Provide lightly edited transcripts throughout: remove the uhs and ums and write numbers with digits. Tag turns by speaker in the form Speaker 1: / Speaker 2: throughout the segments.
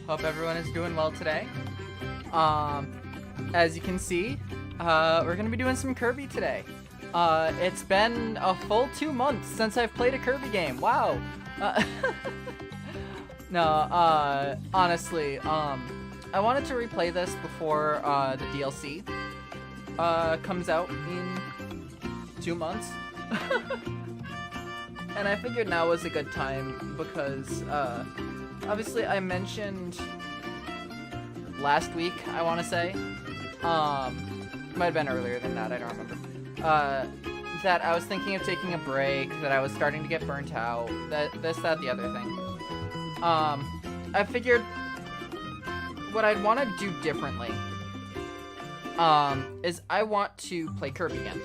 Speaker 1: Hope everyone is doing well today. As you can see, we're gonna be doing some Kirby today. It's been a full 2 months since I've played a Kirby game. Wow. No, honestly, I wanted to replay this before the DLC comes out in 2 months. And I figured now was a good time because, obviously I mentioned last week, I want to say, might have been earlier than that, I don't remember, that I was thinking of taking a break, that I was starting to get burnt out, that, the other thing. I figured what I'd want to do differently, is I want to play Kirby again.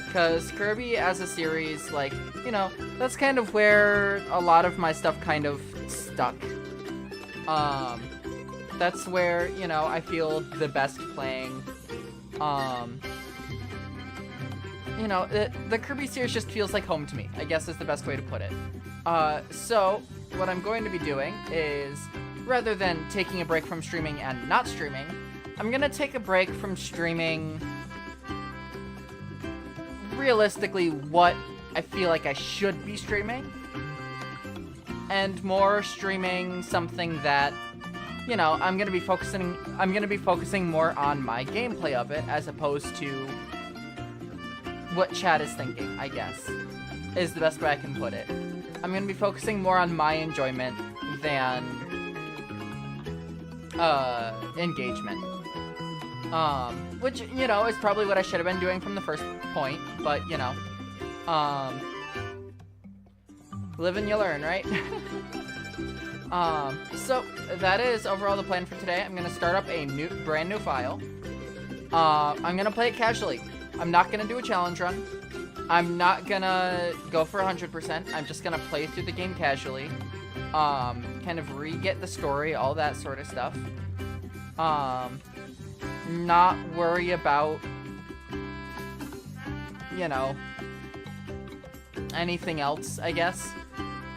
Speaker 1: Because Kirby as a series, like, you know, that's kind of where a lot of my stuff kind of stuck. That's where, you know, I feel the best playing. You know, the Kirby series just feels like home to me, I guess is the best way to put it. So, what I'm going to be doing is, rather than taking a break from streaming and not streaming, I'm gonna take a break from streaming realistically what I feel like I should be streaming, and more streaming something that, you know, I'm gonna be focusing more on my gameplay of it as opposed to what chat is thinking, I guess, is the best way I can put it. I'm gonna be focusing more on my enjoyment than engagement. Which, you know, is probably what I should have been doing from the first point, but, you know, live and you learn, right? So, that is overall the plan for today. I'm gonna start up a brand new file. I'm gonna play it casually. I'm not gonna do a challenge run. I'm not gonna go for 100%. I'm just gonna play through the game casually. Kind of re-get the story, all that sort of stuff. Not worry about, you know, anything else, I guess.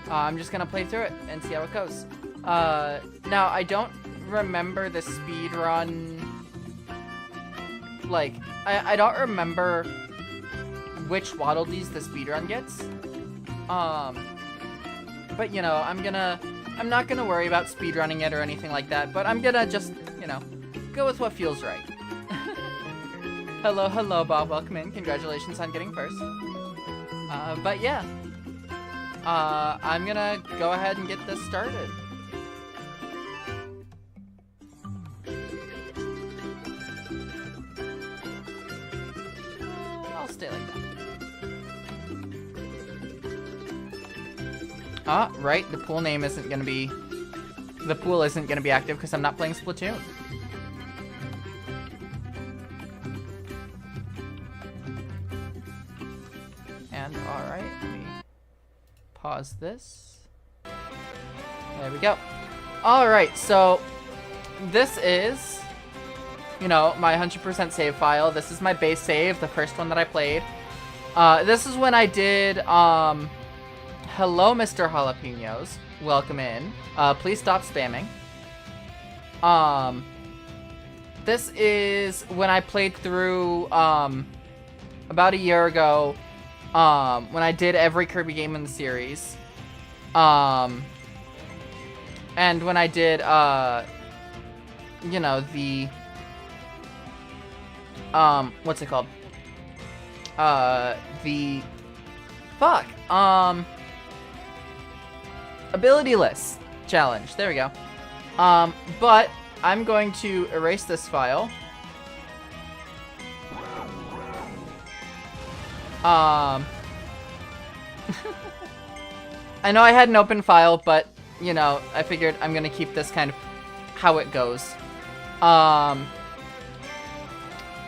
Speaker 1: I'm just gonna play through it and see how it goes. Now, I don't remember the speed run. Like, I don't remember which Waddle Dees the speed run gets. But, you know, I'm not gonna worry about speed running it or anything like that, but I'm gonna just, you know, go with what feels right. Hello, Bob. Welcome in. Congratulations on getting first. But yeah. I'm gonna go ahead and get this started. I'll stay like that. Right. The pool name isn't gonna be... The pool isn't gonna be active because I'm not playing Splatoon. And, alright, let me pause this. There we go. Alright, so this is, you know, my 100% save file. This is my base save, the first one that I played. This is when I did, hello, Mr. Jalapenos. Welcome in. Please stop spamming. This is when I played through, about a year ago, when I did every Kirby game in the series. And when I did, you know, the, what's it called? Ability list challenge. There we go. But I'm going to erase this file. I know I had an open file, but, you know, I figured I'm gonna keep this kind of how it goes.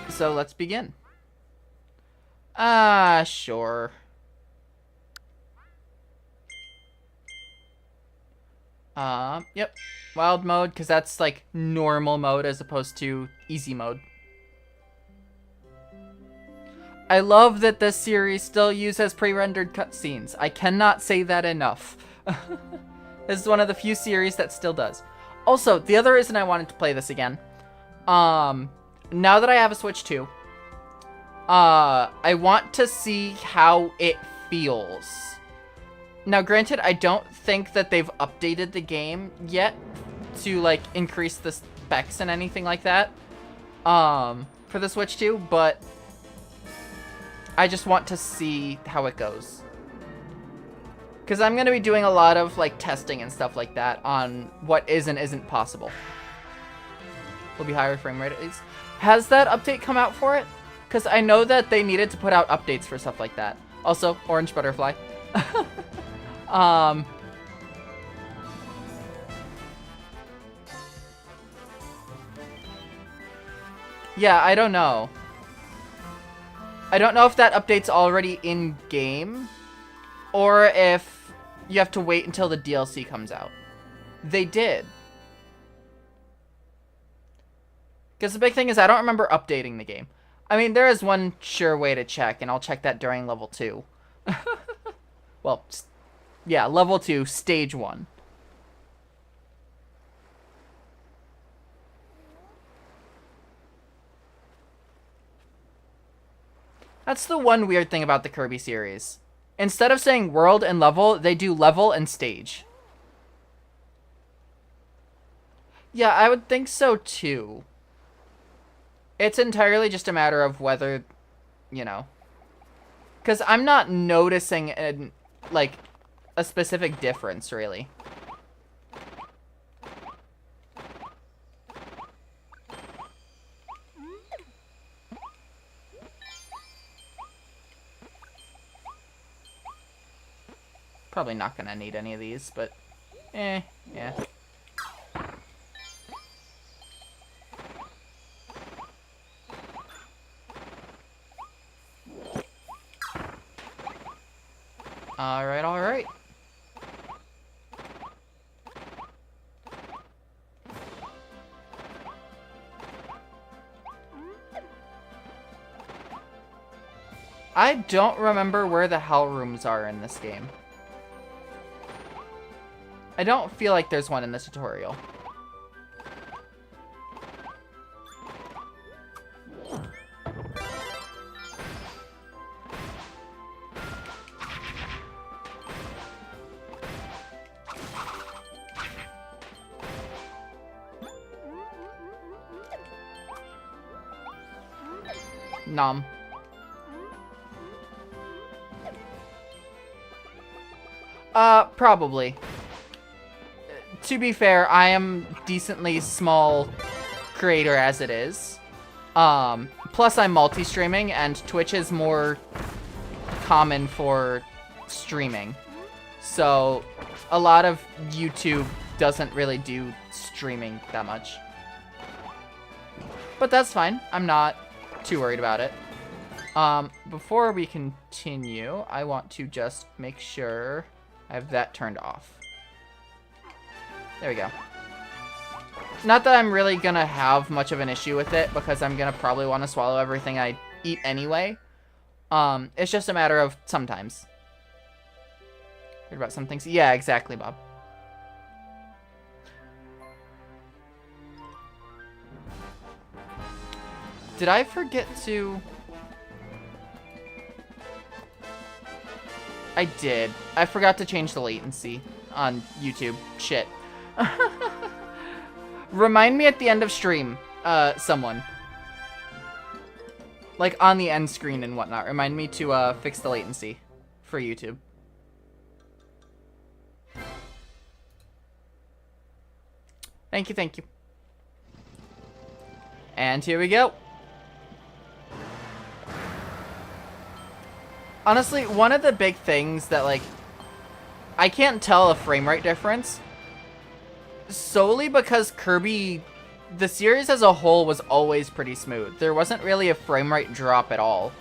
Speaker 1: So let's begin. Sure. Yep. Wild mode, because that's, like, normal mode as opposed to easy mode. I love that this series still uses pre-rendered cutscenes. I cannot say that enough. This is one of the few series that still does. Also, the other reason I wanted to play this again, now that I have a Switch 2, I want to see how it feels. Now, granted, I don't think that they've updated the game yet to, like, increase the specs and anything like that, for the Switch 2, but I just want to see how it goes. Because I'm going to be doing a lot of, like, testing and stuff like that on what is and isn't possible. Will be higher frame rate at least. Has that update come out for it? Because I know that they needed to put out updates for stuff like that. Also, orange butterfly. Yeah, I don't know. I don't know if that update's already in-game, or if you have to wait until the DLC comes out. They did. Because the big thing is I don't remember updating the game. I mean, there is one sure way to check, and I'll check that during level 2. Well, yeah, level 2, stage 1. That's the one weird thing about the Kirby series. Instead of saying world and level, they do level and stage. Yeah, I would think so too. It's entirely just a matter of whether, you know. Because I'm not noticing, like, a specific difference, really. Probably not gonna need any of these, but yeah. Alright. I don't remember where the hell rooms are in this game. I don't feel like there's one in the tutorial. Nom. Probably. To be fair, I am decently small creator as it is. Plus I'm multi-streaming, and Twitch is more common for streaming. So, a lot of YouTube doesn't really do streaming that much. But that's fine. I'm not too worried about it. Before we continue, I want to just make sure I have that turned off. There we go. Not that I'm really gonna have much of an issue with it, because I'm gonna probably want to swallow everything I eat anyway. It's just a matter of sometimes. Heard about some things? Yeah, exactly, Bob. Did I forget to... I did. I forgot to change the latency on YouTube. Shit. Remind me at the end of stream, someone. Like, on the end screen and whatnot. Remind me to, fix the latency for YouTube. Thank you, thank you. And here we go. Honestly, one of the big things that, like, I can't tell a frame rate difference solely because Kirby, the series as a whole, was always pretty smooth. There wasn't really a frame rate drop at all.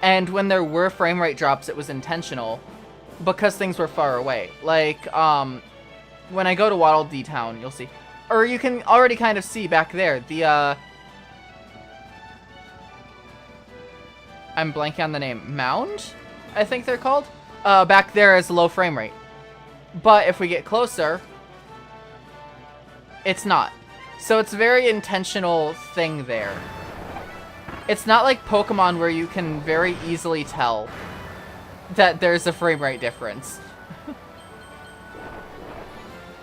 Speaker 1: And when there were frame rate drops, it was intentional because things were far away. Like, when I go to Waddle Dee Town, you'll see. Or you can already kind of see back there, the, I'm blanking on the name. Mound? I think they're called. Back there is low frame rate. But if we get closer, It's not. So it's a very intentional thing there. It's not like Pokemon where you can very easily tell that there's a frame rate difference.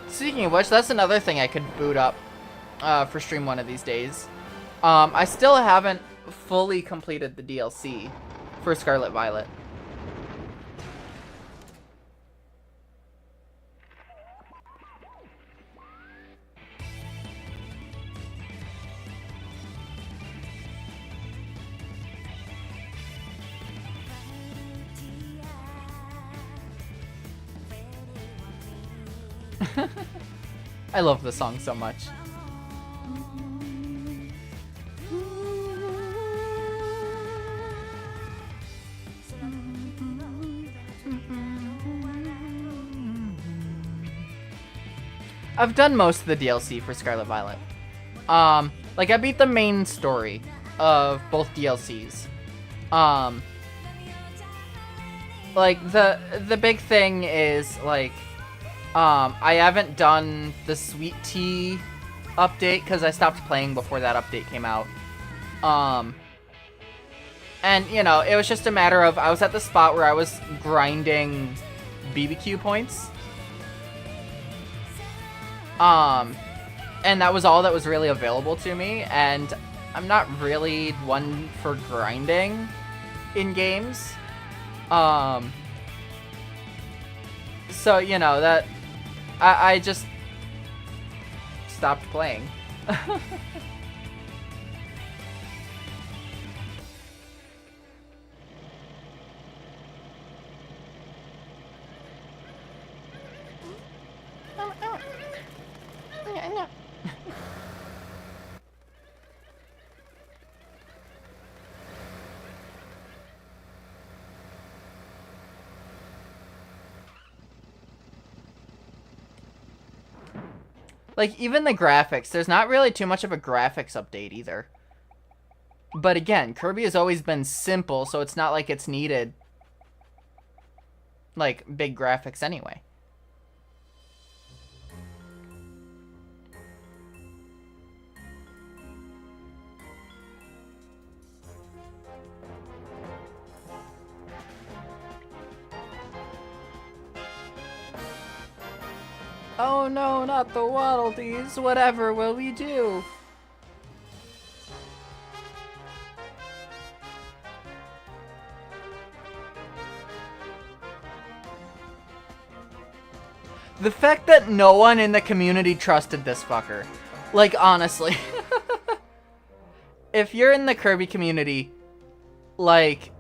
Speaker 1: Speaking of which, that's another thing I could boot up for stream one of these days. I still haven't fully completed the DLC for Scarlet Violet. I love the song so much. I've done most of the DLC for Scarlet Violet. Like I beat the main story of both DLCs. Like the big thing is like I haven't done the Sweet Tea update because I stopped playing before that update came out. And, you know, it was just a matter of I was at the spot where I was grinding BBQ points. And that was all that was really available to me, and I'm not really one for grinding in games. So, you know, that I just stopped playing. Like, even the graphics, there's not really too much of a graphics update either. But again, Kirby has always been simple, so it's not like it's needed, like, big graphics anyway. Oh no, not the Waddle Dees. Whatever will we do? The fact that no one in the community trusted this fucker. Like, honestly. If you're in the Kirby community, like,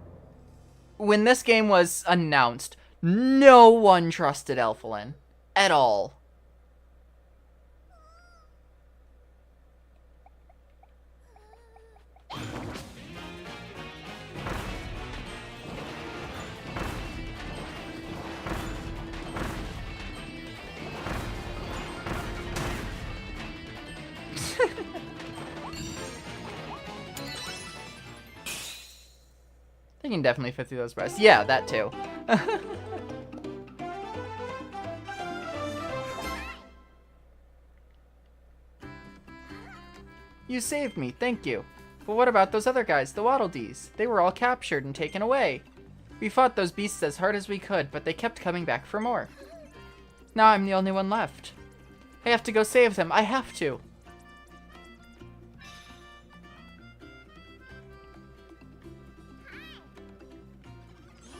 Speaker 1: when this game was announced, no one trusted Elfilin. At all. They can definitely fit through those bars. Yeah, that too. You saved me, thank you. But what about those other guys, the Waddle Dees? They were all captured and taken away. We fought those beasts as hard as we could, but they kept coming back for more. Now I'm the only one left. I have to go save them, I have to.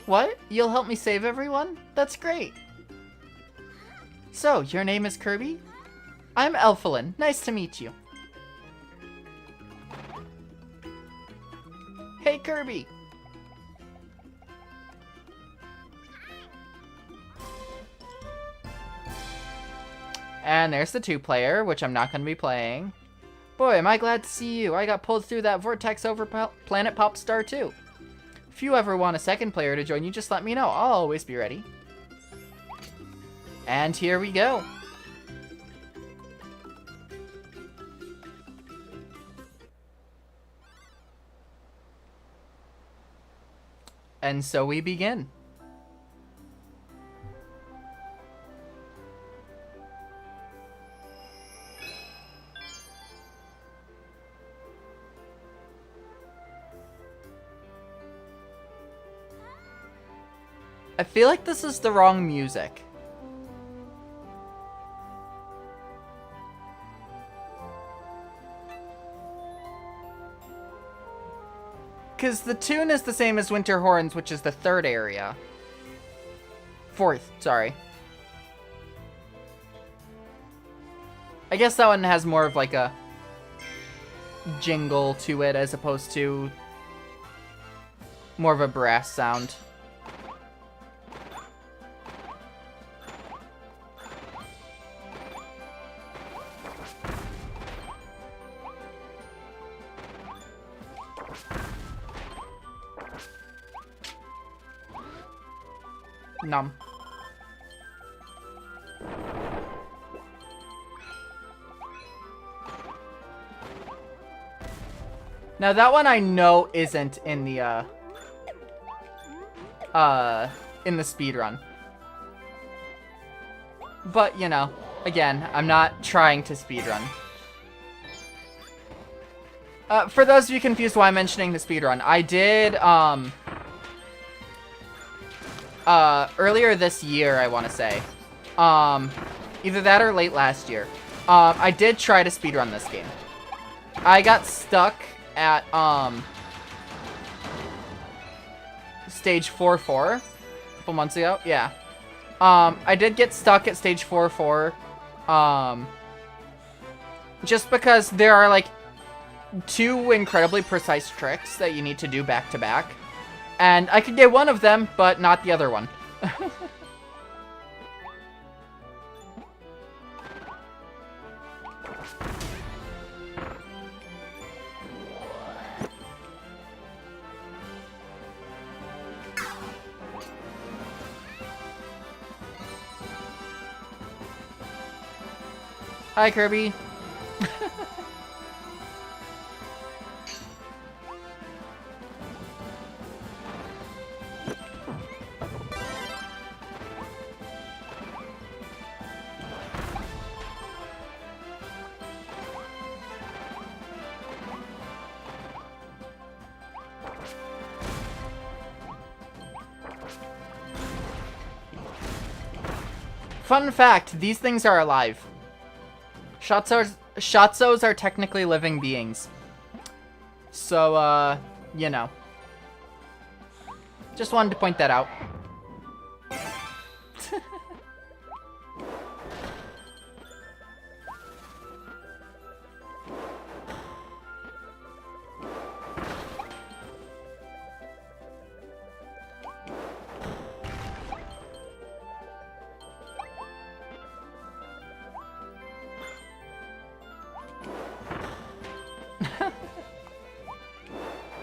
Speaker 1: What? You'll help me save everyone? That's great. So, your name is Kirby? I'm Elfilin. Nice to meet you. Hey, Kirby! And there's the 2-player, which I'm not going to be playing. Boy, am I glad to see you. I got pulled through that vortex over Planet Popstar too. If you ever want a second player to join you, just let me know. I'll always be ready. And here we go. And so we begin. I feel like this is the wrong music. Because the tune is the same as Winter Horns, which is the third area. Fourth, sorry. I guess that one has more of like a jingle to it as opposed to more of a brass sound. Numb. Now that one I know isn't in the speedrun. But, you know, again, I'm not trying to speedrun. For those of you confused why I'm mentioning the speedrun, I did, earlier this year, I want to say. Either that or late last year. I did try to speedrun this game. I got stuck at, stage 4-4 a couple months ago. Yeah. I did get stuck at stage 4-4. Just because there are, like, 2 incredibly precise tricks that you need to do back to back. And I could get one of them, but not the other one. Hi, Kirby. Fun fact, these things are alive. Shatzos are technically living beings. So, you know. Just wanted to point that out.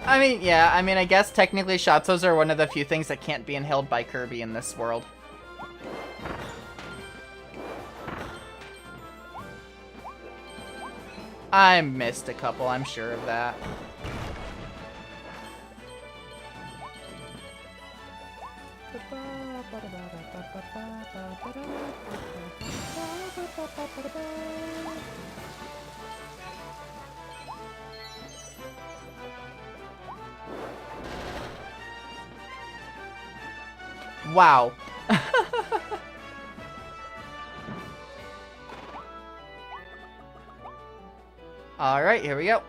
Speaker 1: I mean, yeah, I guess technically Shatzos are one of the few things that can't be inhaled by Kirby in this world. I missed a couple, I'm sure of that. Wow. All right, here we go.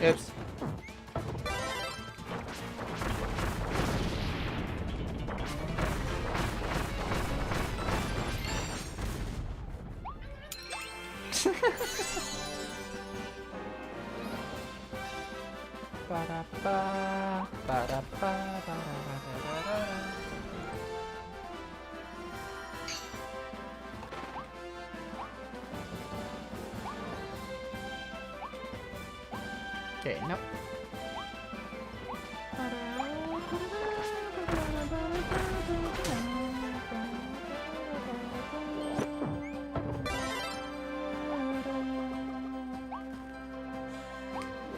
Speaker 1: Oops. Okay, nope.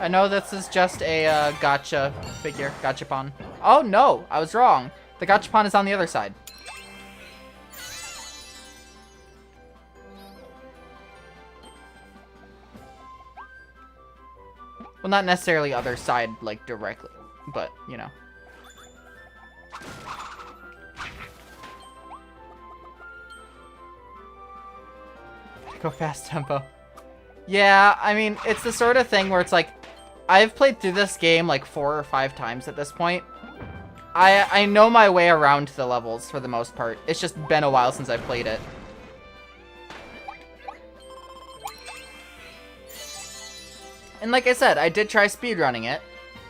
Speaker 1: I know this is just a gotcha figure, gachapon. Oh no, I was wrong. The gachapon is on the other side. Well, not necessarily other side, like, directly, but, you know. Go fast tempo. Yeah, I mean, it's the sort of thing where it's like, I've played through this game like 4 or 5 times at this point. I know my way around the levels for the most part. It's just been a while since I've played it. And like I said, I did try speedrunning it.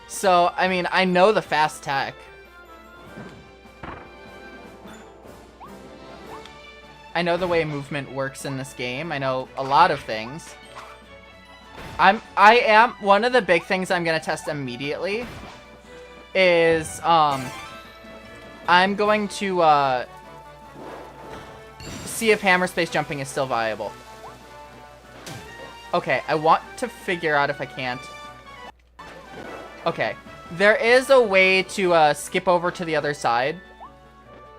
Speaker 1: So, I mean, I know the fast tech. I know the way movement works in this game. I know a lot of things. One of the big things I'm gonna test immediately is, I'm going to, see if hammer space jumping is still viable. Okay, I want to figure out if I can't. Okay, there is a way to, skip over to the other side.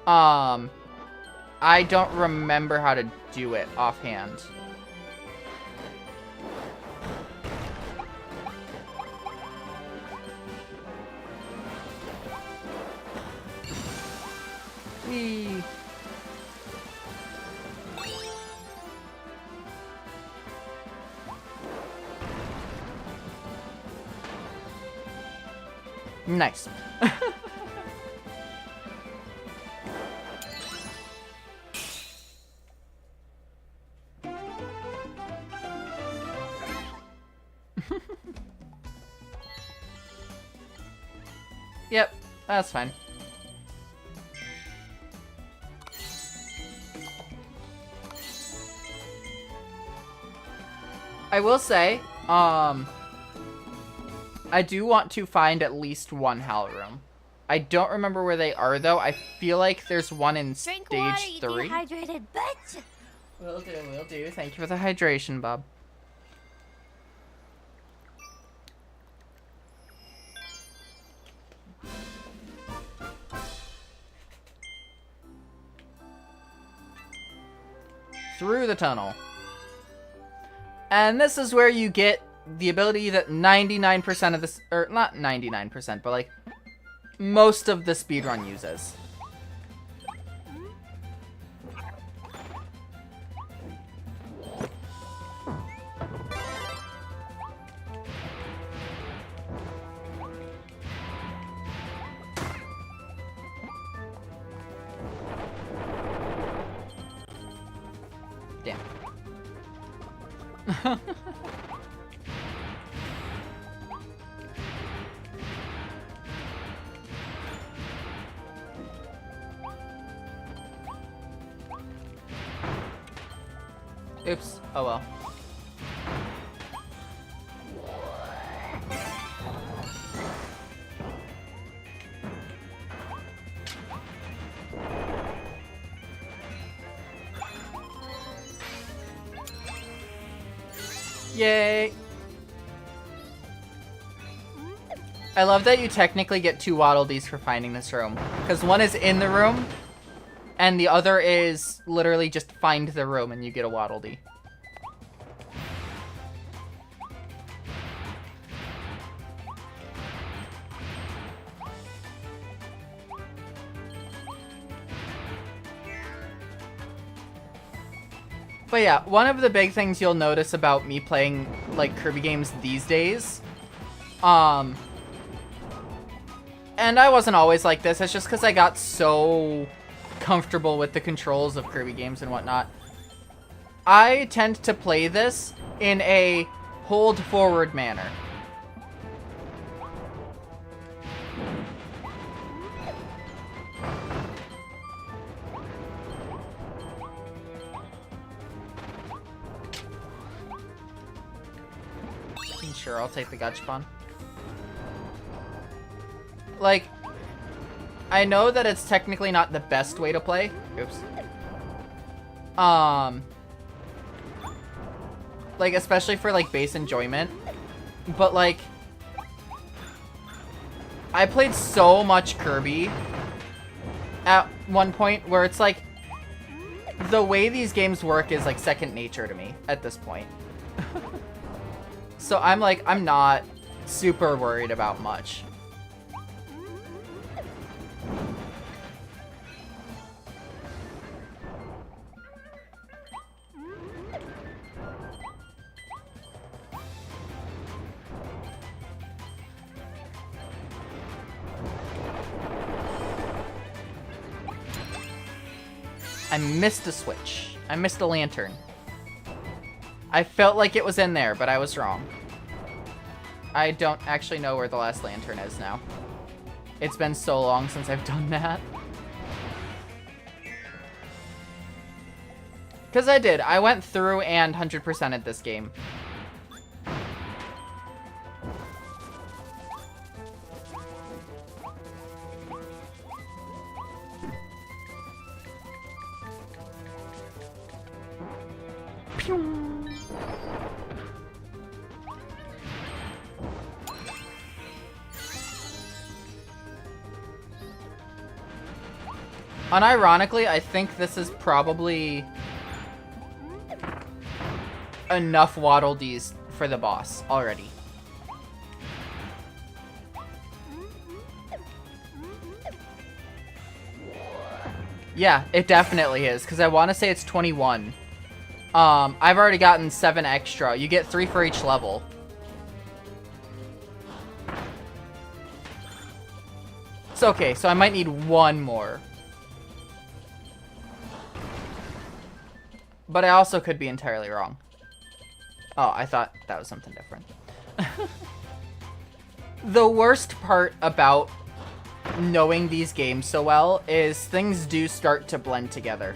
Speaker 1: I don't remember how to do it offhand. Whee! Nice. Yep, that's fine. I will say, I do want to find at least one Howl Room. I don't remember where they are, though. I feel like there's one in stage 3.
Speaker 2: Dehydrated bitch.
Speaker 1: Will do, will do. Thank you for the hydration, Bob. Through the tunnel. And this is where you get the ability that 99% of this, or not 99%, but like most of the speedrun uses. Damn. Oops. Oh well. Yay! I love that you technically get 2 Waddle Dees for finding this room. Because one is in the room, and the other is literally just find the room and you get a Waddle Dee. But yeah, one of the big things you'll notice about me playing, like, Kirby games these days, and I wasn't always like this, it's just because I got so comfortable with the controls of Kirby games and whatnot. I tend to play this in a hold forward manner. Sure, I'll take the gachapon. Like, I know that it's technically not the best way to play. Oops. Like, especially for, like, base enjoyment. But, like, I played so much Kirby at one point where it's like the way these games work is like second nature to me at this point. So I'm like, I'm not super worried about much. I missed a switch. I missed a lantern. I felt like it was in there, but I was wrong. I don't actually know where the last lantern is now. It's been so long since I've done that. Because I did. I went through and 100%ed this game. Unironically, I think this is probably enough Waddle Dees for the boss already. Yeah, it definitely is, because I want to say it's 21. I've already gotten 7 extra. You get 3 for each level. It's okay, so I might need 1 more. But I also could be entirely wrong. Oh, I thought that was something different. The worst part about knowing these games so well is things do start to blend together.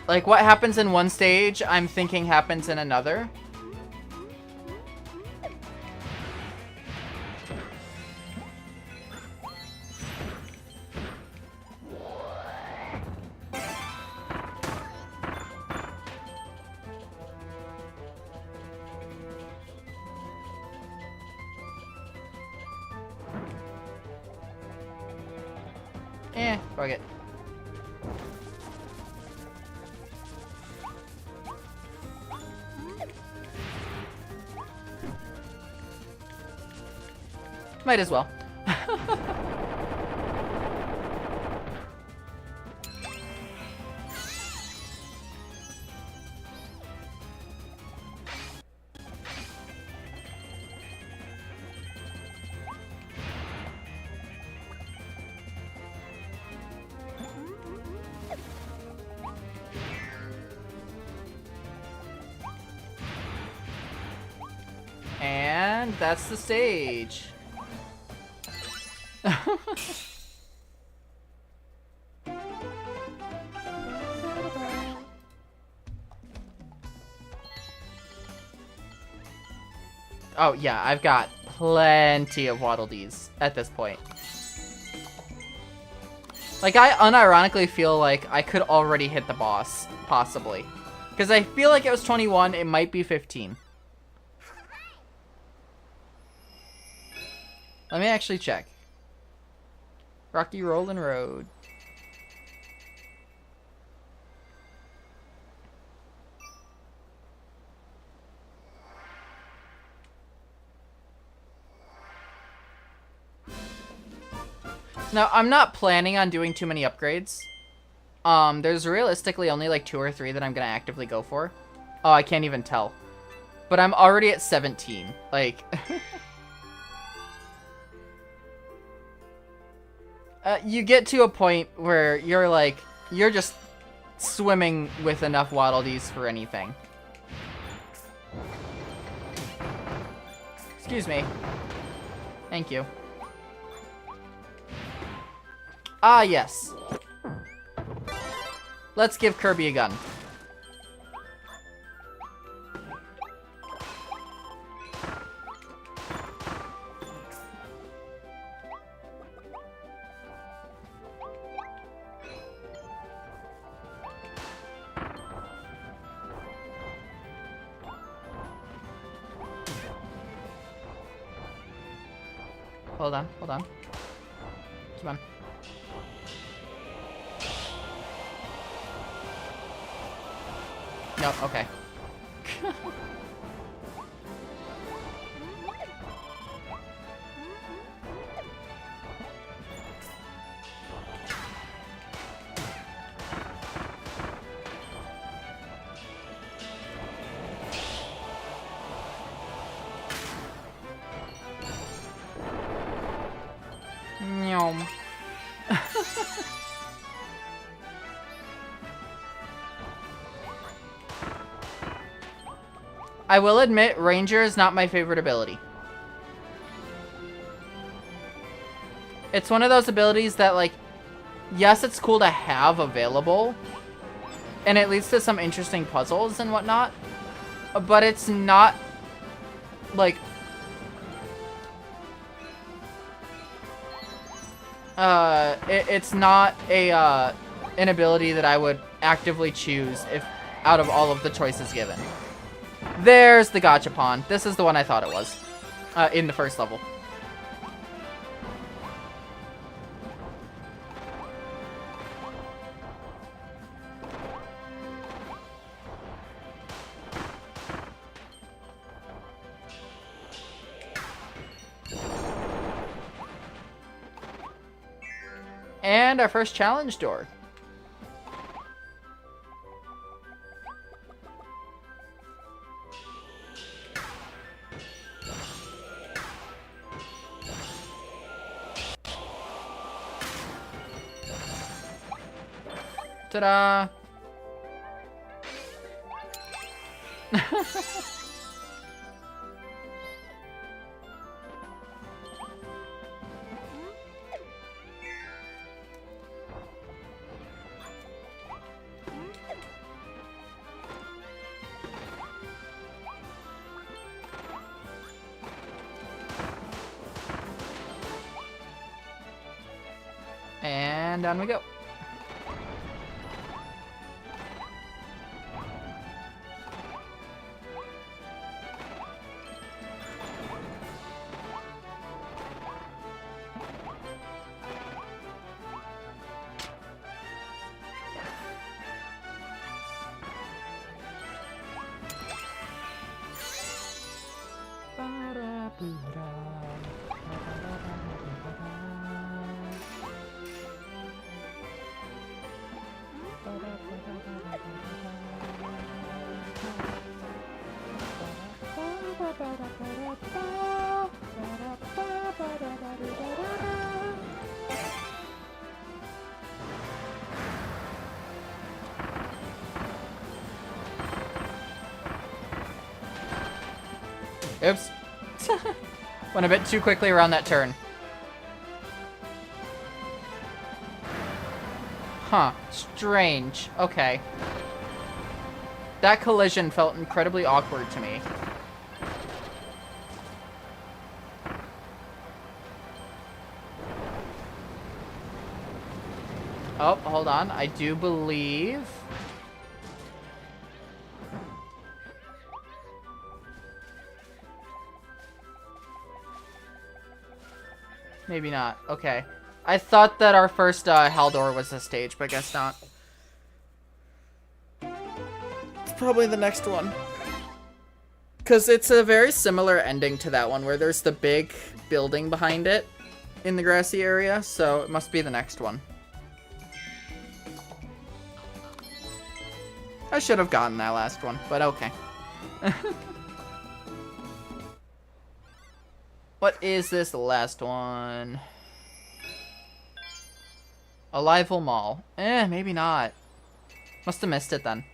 Speaker 1: Like, what happens in one stage, I'm thinking happens in another. Fuck it. Might as well. And that's the stage. Oh, yeah, I've got plenty of Waddle Dees at this point. Like, I unironically feel like I could already hit the boss, possibly. Because I feel like it was 21, it might be 15. Let me actually check. Rocky Rollin' Road. Now, I'm not planning on doing too many upgrades. There's realistically only like 2 or 3 that I'm gonna actively go for. Oh, I can't even tell. But I'm already at 17. Like... you get to a point where you're like, you're just swimming with enough Waddle Dees for anything. Excuse me. Thank you. Ah, yes. Let's give Kirby a gun. hold on. Come on. Nope, okay. Nyom. I will admit, Ranger is not my favorite ability. It's one of those abilities that, like, yes, it's cool to have available, and it leads to some interesting puzzles and whatnot, but it's not, like, it's not a, an ability that I would actively choose if out of all of the choices given. There's the gachapon. This is the one I thought it was, in the first level. And our first challenge door. Ta-da! And down we go. Oops. Went a bit too quickly around that turn. Huh. Strange. Okay. That collision felt incredibly awkward to me. Oh, hold on. I do believe... Maybe not. Okay. I thought that our first Haldor was this stage, but I guess not. It's probably the next one. Because it's a very similar ending to that one, where there's the big building behind it in the grassy area, so it must be the next one. I should have gotten that last one, but okay. What is this last one? Arrival Mall. Maybe not. Must have missed it then.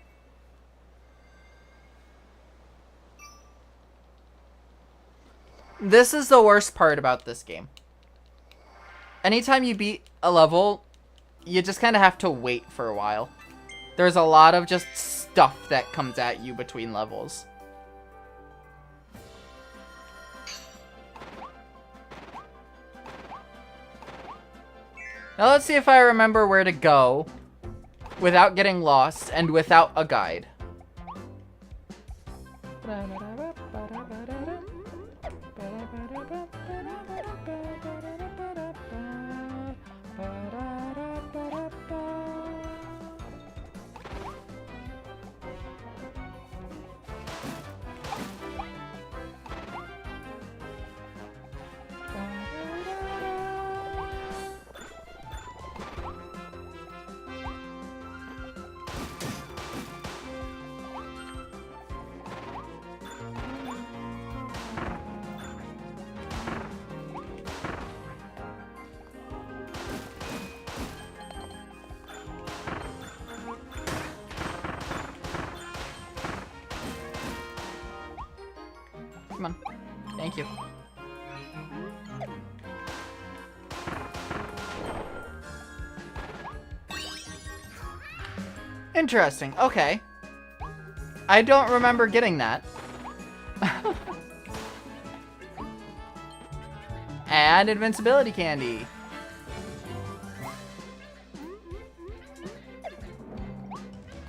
Speaker 1: This is the worst part about this game. Anytime you beat a level, you just kind of have to wait for a while. There's a lot of just stuff that comes at you between levels. Now let's see if I remember where to go without getting lost and without a guide. Come on. Thank you. Interesting. Okay. I don't remember getting that. And invincibility candy.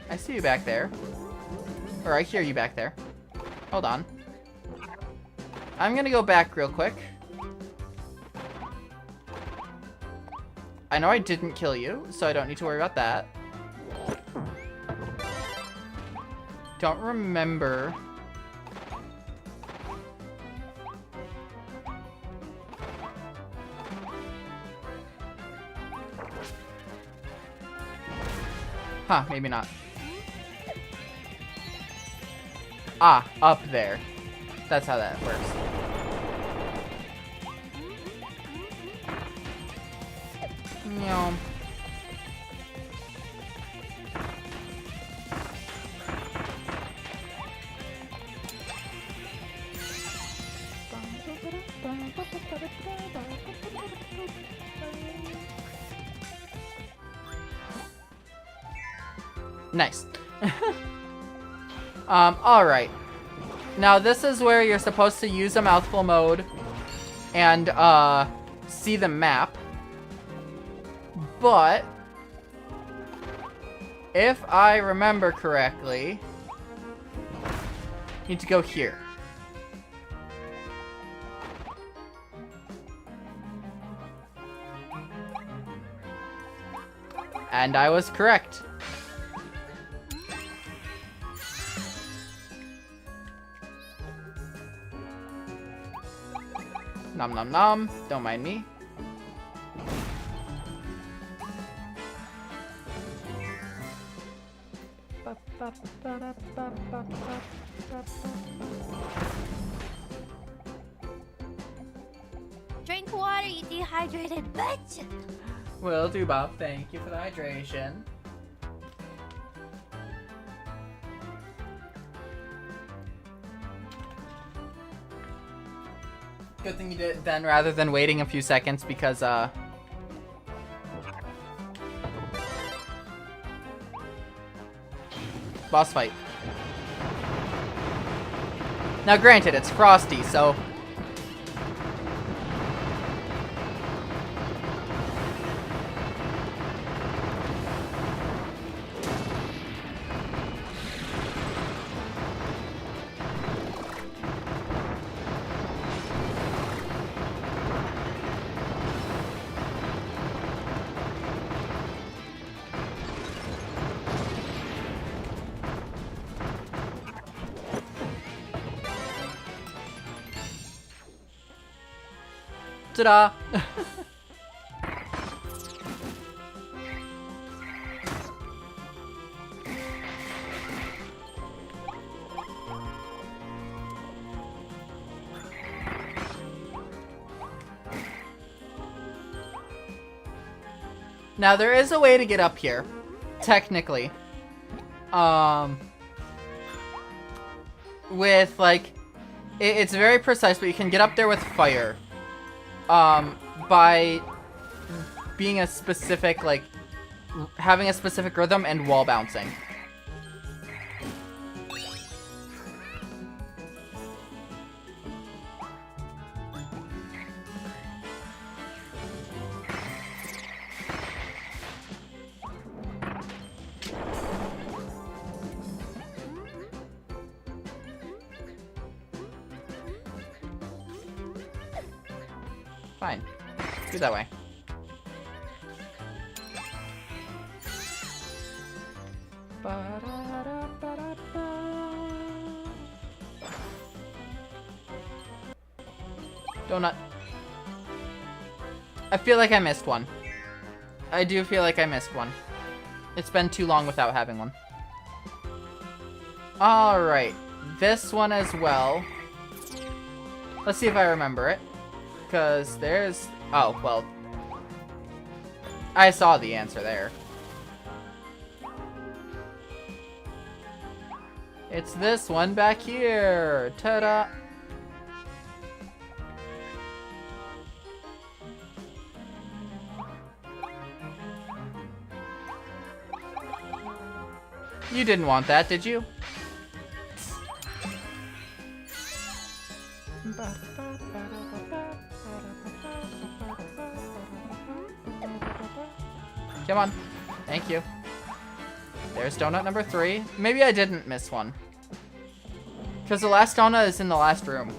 Speaker 1: I see you back there. Or I hear you back there. Hold on. I'm gonna go back real quick. I know I didn't kill you, so I don't need to worry about that. Don't remember. Huh, maybe not. Ah, up there. That's how that works. Meow. Nice. Alright. Now this is where you're supposed to use a mouthful mode and, see the map. But, if I remember correctly, you need to go here. And I was correct. Nom nom nom. Don't mind me.
Speaker 2: Drink water, you dehydrated bitch!
Speaker 1: Will do, Bob. Thank you for the hydration. Good thing you did it then rather than waiting a few seconds because, boss fight. Now granted, it's Frosty, so... Ta-da! Now there is a way to get up here, technically. With like, it's very precise, but you can get up there with fire. By being a specific, like, having a specific rhythm and wall bouncing. Fine. Do that way. Donut. I feel like I missed one. I do feel like I missed one. It's been too long without having one. Alright. This one as well. Let's see if I remember it. Because there's... Oh, well. I saw the answer there. It's this one back here. Ta-da! You didn't want that, did you? Come on. Thank you. There's donut number 3. Maybe I didn't miss one. Because the last donut is in the last room.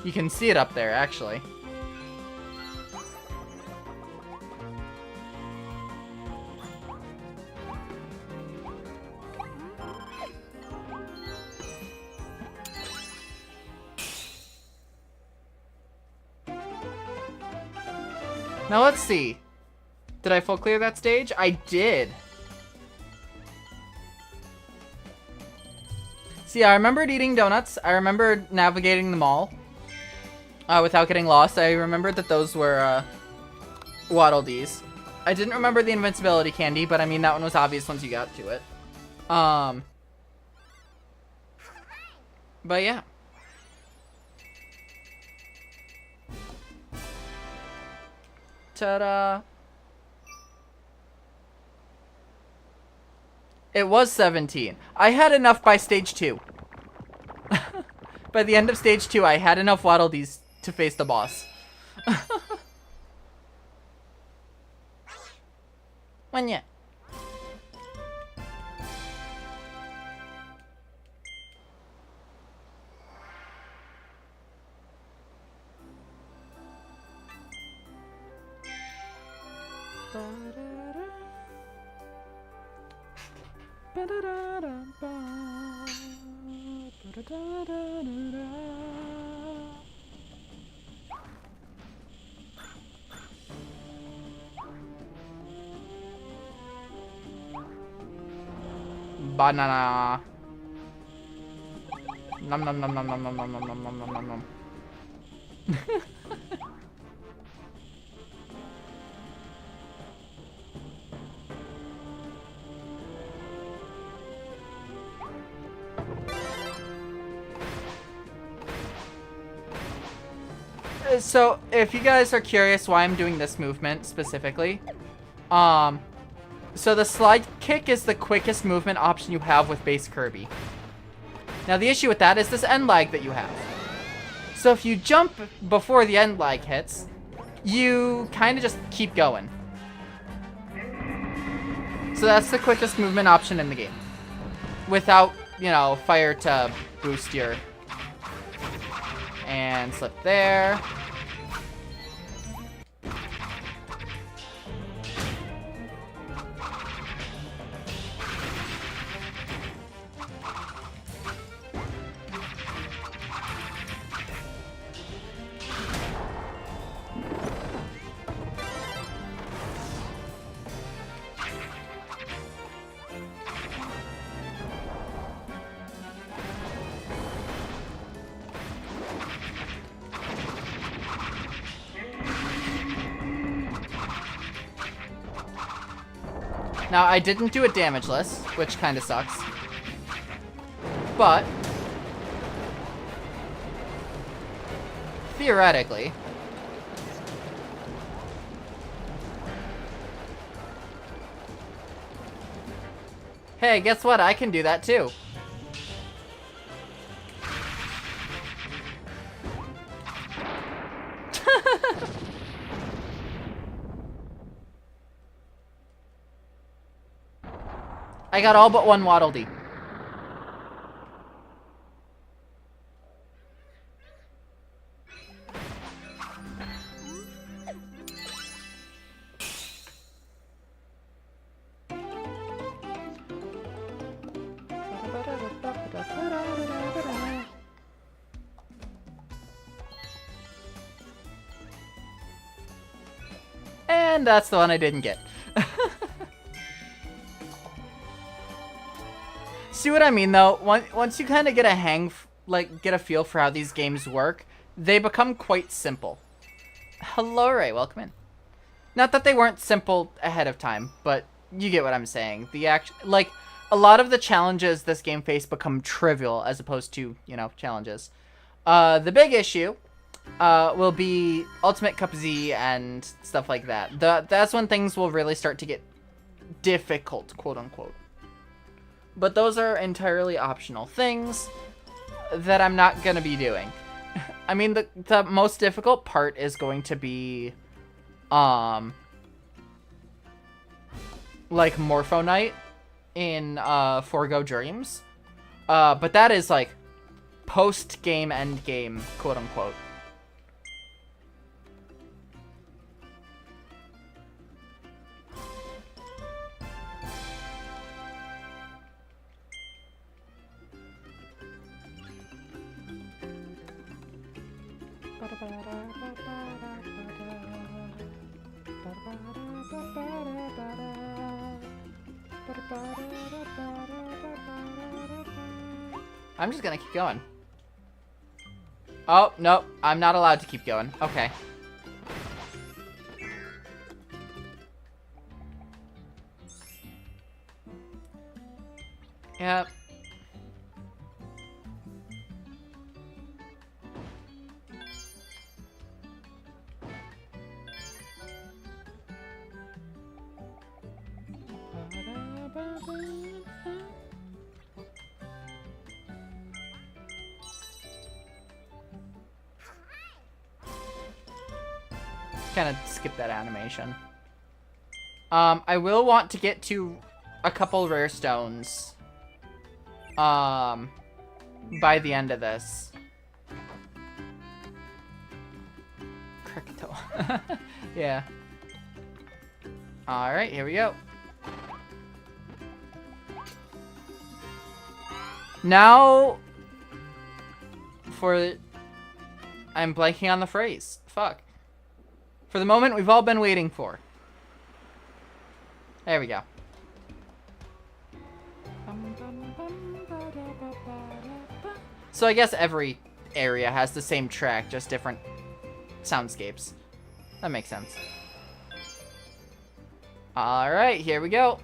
Speaker 1: You can see it up there, actually. Now let's see. Did I full clear that stage? I did. See, I remembered eating donuts. I remembered navigating the mall. Without getting lost. I remembered that those were, Waddle Dees. I didn't remember the invincibility candy, but I mean, that one was obvious once you got to it. But yeah. Ta-da! It was 17. I had enough by stage 2. By the end of stage 2, I had enough Waddle Dees to face the boss. When yeah. Banana. Nom nom nom nom nom nom nom nom nom nom nom nom. So, if you guys are curious why I'm doing this movement specifically, so the slide kick is the quickest movement option you have with base Kirby. Now the issue with that is this end lag that you have. So if you jump before the end lag hits, you kind of just keep going. So that's the quickest movement option in the game. Without, you know, fire to boost your... And slip there. Now, I didn't do it damageless, which kind of sucks. But, theoretically, hey, guess what? I can do that too. I got all but one Waddle Dee. And that's the one I didn't get. see what I mean, though? Once you kind of get a get a feel for how these games work, they become quite simple. Hello, Ray. Welcome in. Not that they weren't simple ahead of time, but you get what I'm saying. Like, a lot of the challenges this game faced become trivial as opposed to, you know, challenges. The big issue will be Ultimate Cup Z and stuff like that. That's when things will really start to get difficult, quote unquote. But those are entirely optional things that I'm not going to be doing. I mean, the most difficult part is going to be, like, Morpho Night in, Forgor Dreams. But that is, like, post-game, end-game, quote-unquote. I'm just gonna keep going. Oh, no, I'm not allowed to keep going. Okay. Yep. Kind of skip that animation. I will want to get to a couple rare stones by the end of this. Crickto. Yeah. Alright, here we go. Now, I'm blanking on the phrase. Fuck. For the moment we've all been waiting for. There we go. So I guess every area has the same track, just different soundscapes. That makes sense. Alright, here we go.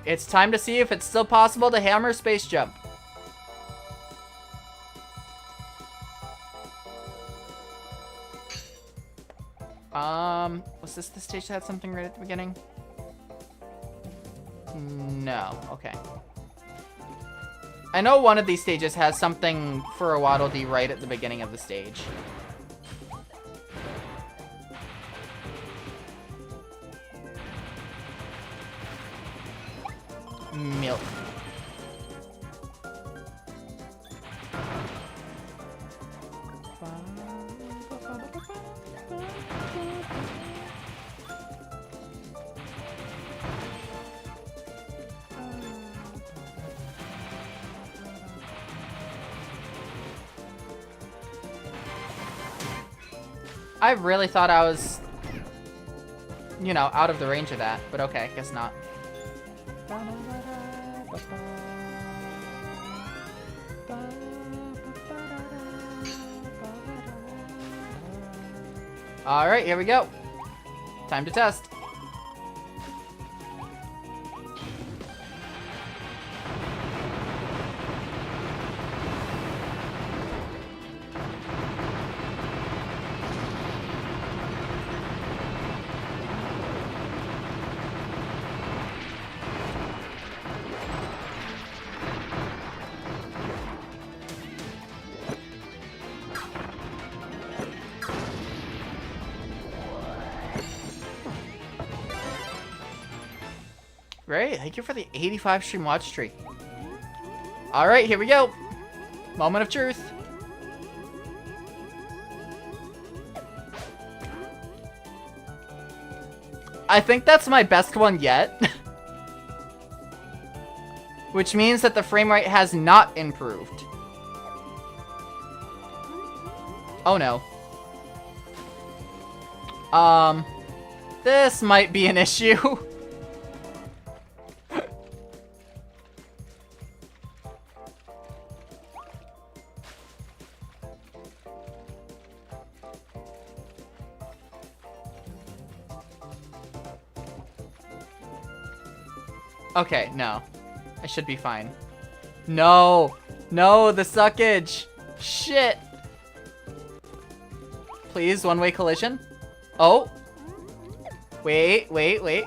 Speaker 1: It's time to see if it's still possible to hammer space jump. Was this the stage that had something right at the beginning? No, okay. I know one of these stages has something for a Waddle Dee right at the beginning of the stage. Milk. I really thought I was, you know, out of the range of that, but okay, guess not. Alright, here we go. Time to test. Great, thank you for the 85 stream watch streak. Alright, here we go. Moment of truth. I think that's my best one yet. Which means that the frame rate has not improved. Oh no. This might be an issue. Okay, no. I should be fine. No! No, the suckage! Shit! Please, one-way collision? Oh! Wait, wait, wait.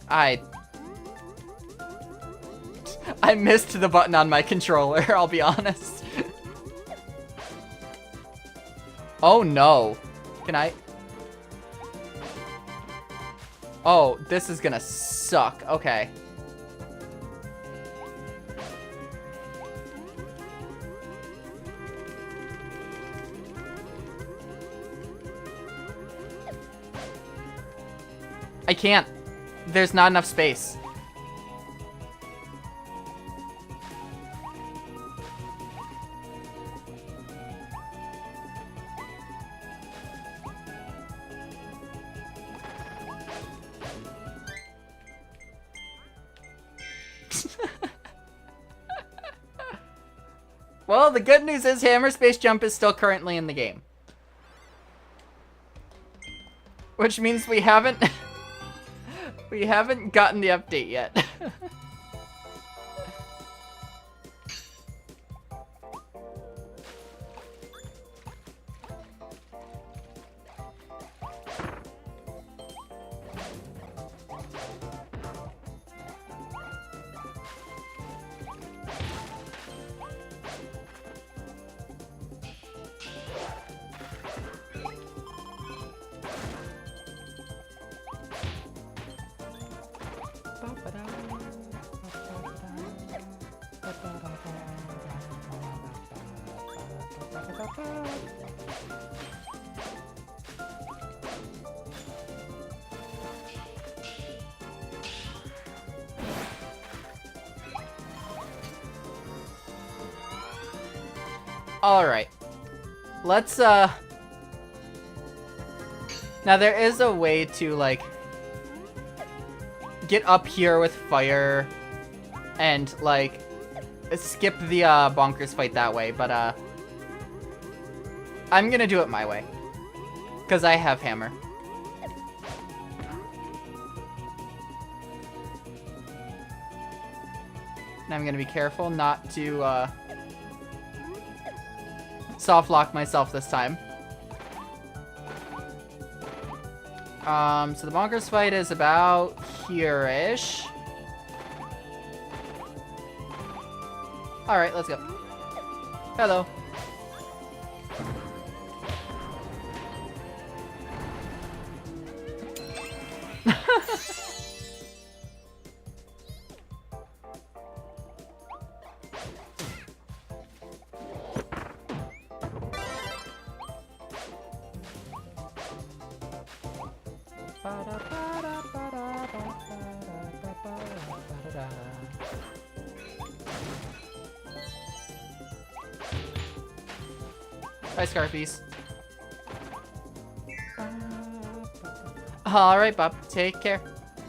Speaker 1: I missed the button on my controller, I'll be honest. Oh no. Can I? Oh, this is gonna suck. Okay. I can't. There's not enough space. Well, the good news is Hammer Space Jump is still currently in the game. Which means we haven't... we haven't gotten the update yet. Alright. Let's, Now there is a way to, like, get up here with fire and, like, skip the, bonkers fight that way, but, I'm gonna do it my way. Because I have hammer. And I'm gonna be careful not to, soft lock myself this time. So the bonkers fight is about here-ish. Alright, let's go. Hello. Bye, Scarfies. Alright, Bob. Take care.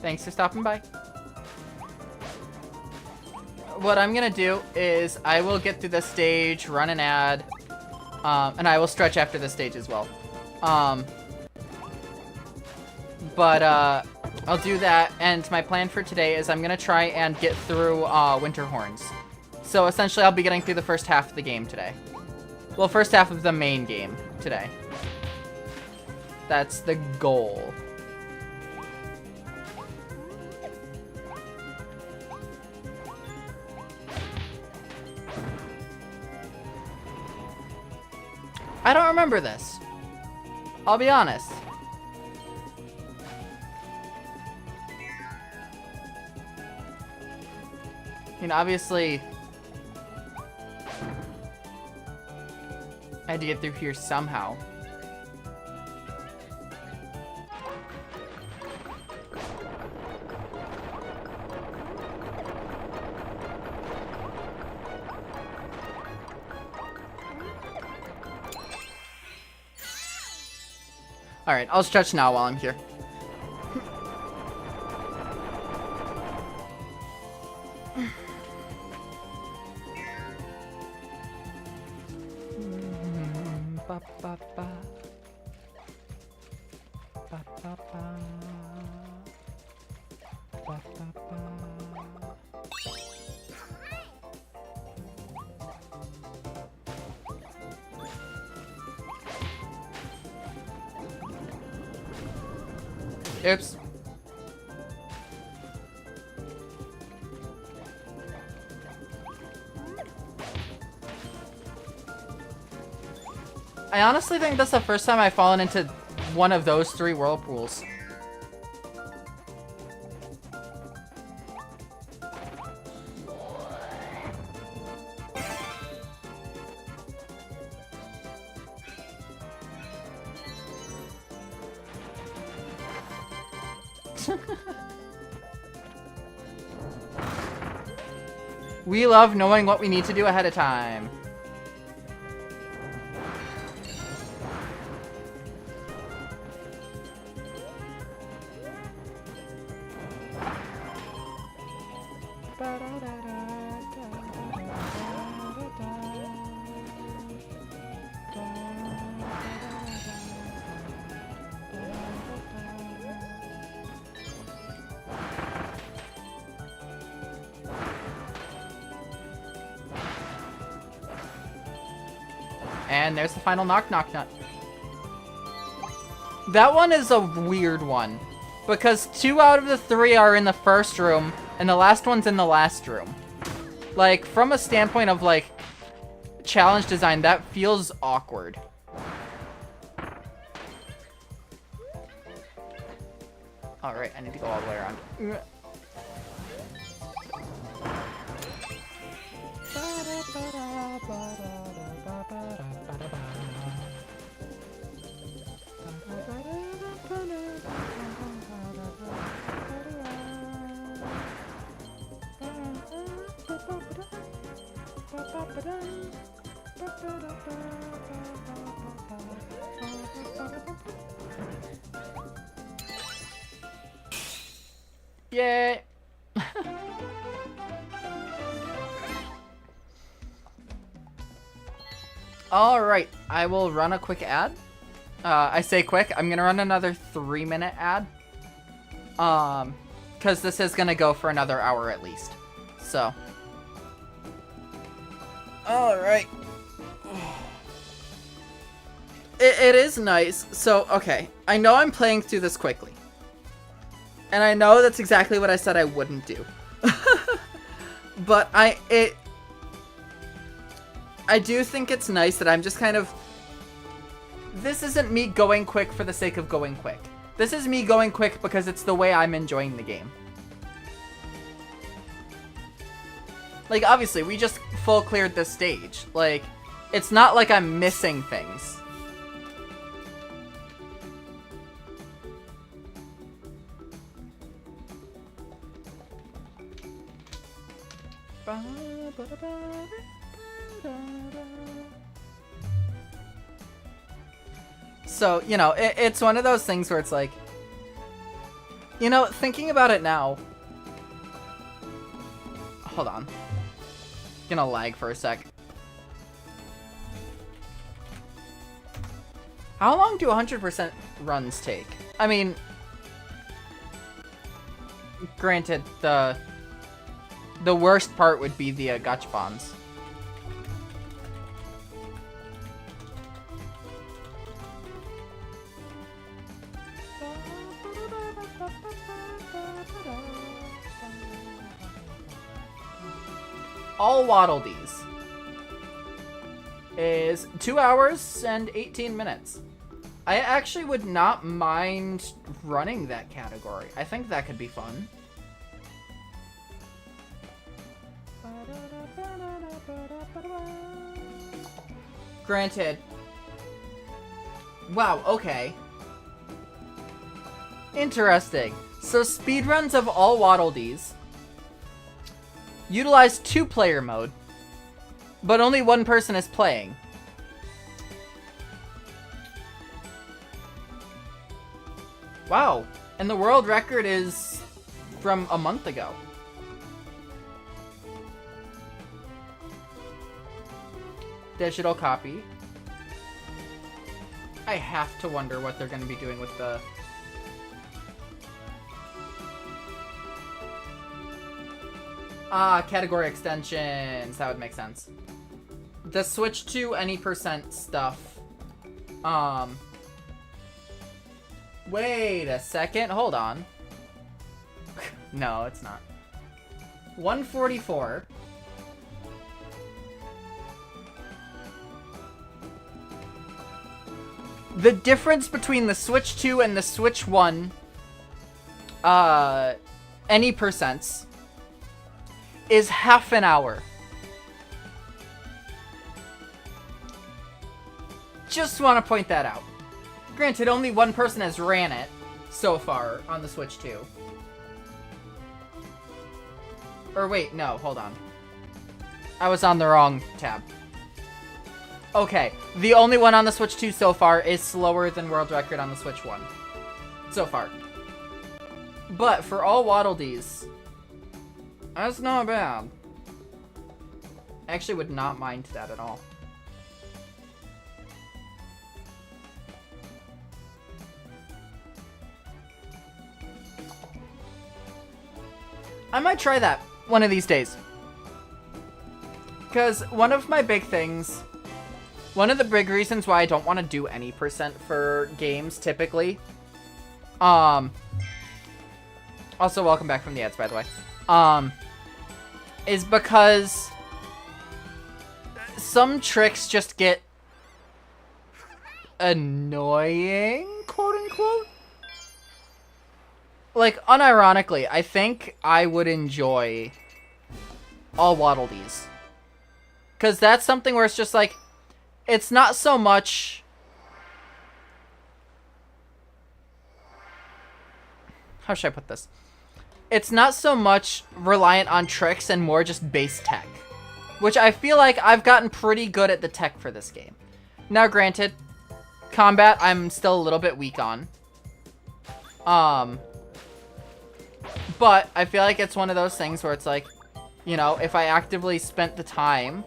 Speaker 1: Thanks for stopping by. What I'm gonna do is I will get through the stage, run an ad, and I will stretch after the stage as well. I'll do that, and my plan for today is I'm gonna try and get through Winterhorns. So essentially I'll be getting through the first half of the game today. Well, first half of the main game today. That's the goal. I don't remember this. I'll be honest. I mean, obviously, I had to get through here somehow. Alright, I'll stretch now while I'm here. Ba, ba, ba. Ba, ba, ba. Ba, ba, ba. Oops. I honestly think that's the first time I've fallen into one of those 3 whirlpools. We love knowing what we need to do ahead of time. And there's the final knock knock nut. That one is a weird one, because 2 out of the 3 are in the first room, and the last one's in the last room. Like, from a standpoint of, like, challenge design, that feels awkward. Alright, I need to go all the way around. Yay! Alright, I will run a quick ad. I say quick, I'm gonna run another 3-minute ad. Because this is gonna go for another hour at least. So. Alright. It is nice. So, okay. I know I'm playing through this quickly. And I know that's exactly what I said I wouldn't do. But I do think it's nice that I'm just kind of... This isn't me going quick for the sake of going quick. This is me going quick because it's the way I'm enjoying the game. Like, obviously, we just full cleared this stage. Like, it's not like I'm missing things. So, you know, it's one of those things where it's like, you know, thinking about it now. Hold on. Gonna lag for a sec. How long do 100% runs take? I mean, granted, the worst part would be the gachapons. All Waddle Dees is 2 hours and 18 minutes. I actually would not mind running that category. I think that could be fun. Granted. Wow, okay. Interesting. So speedruns of all Waddle Dees utilize 2-player mode, but only one person is playing. Wow, and the world record is from a month ago. Digital copy. I have to wonder what they're going to be doing with the... category extensions. That would make sense. The switch to any % stuff. Wait a second. Hold on. No, it's not. 144. The difference between the Switch 2 and the Switch 1, any percents, is half an hour. Just want to point that out. Granted, only one person has ran it so far on the Switch 2. Or wait, no, hold on. I was on the wrong tab. Okay, the only one on the Switch 2 so far is slower than world record on the Switch 1. So far. But for all Waddle Dees, that's not bad. I actually would not mind that at all. I might try that one of these days. Because one of my big things, one of the big reasons why I don't want to do any percent for games typically, also welcome back from the ads, by the way, is because some tricks just get annoying, quote unquote. Like, unironically, I think I would enjoy all Waddle Dees. Because that's something where it's just like, it's not so much... How should I put this? It's not so much reliant on tricks and more just base tech. Which I feel like I've gotten pretty good at the tech for this game. Now, granted, combat I'm still a little bit weak on. But I feel like it's one of those things where it's like, you know, if I actively spent the time,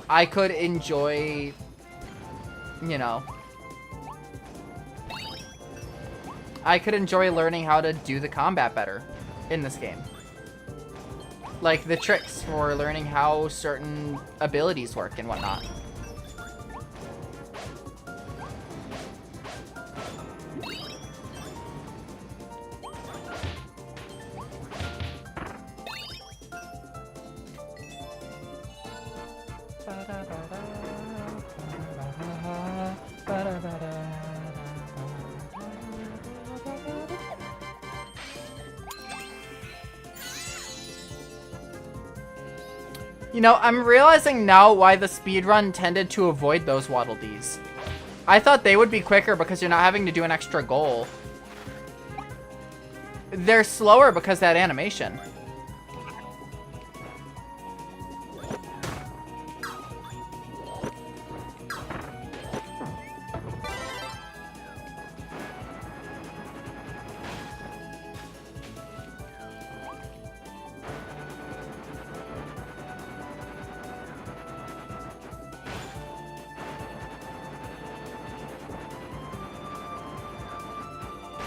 Speaker 1: I could enjoy, you know, I could enjoy learning how to do the combat better in this game. Like the tricks for learning how certain abilities work and whatnot. You know, I'm realizing now why the speedrun tended to avoid those Waddle Dees. I thought they would be quicker because you're not having to do an extra goal. They're slower because of that animation.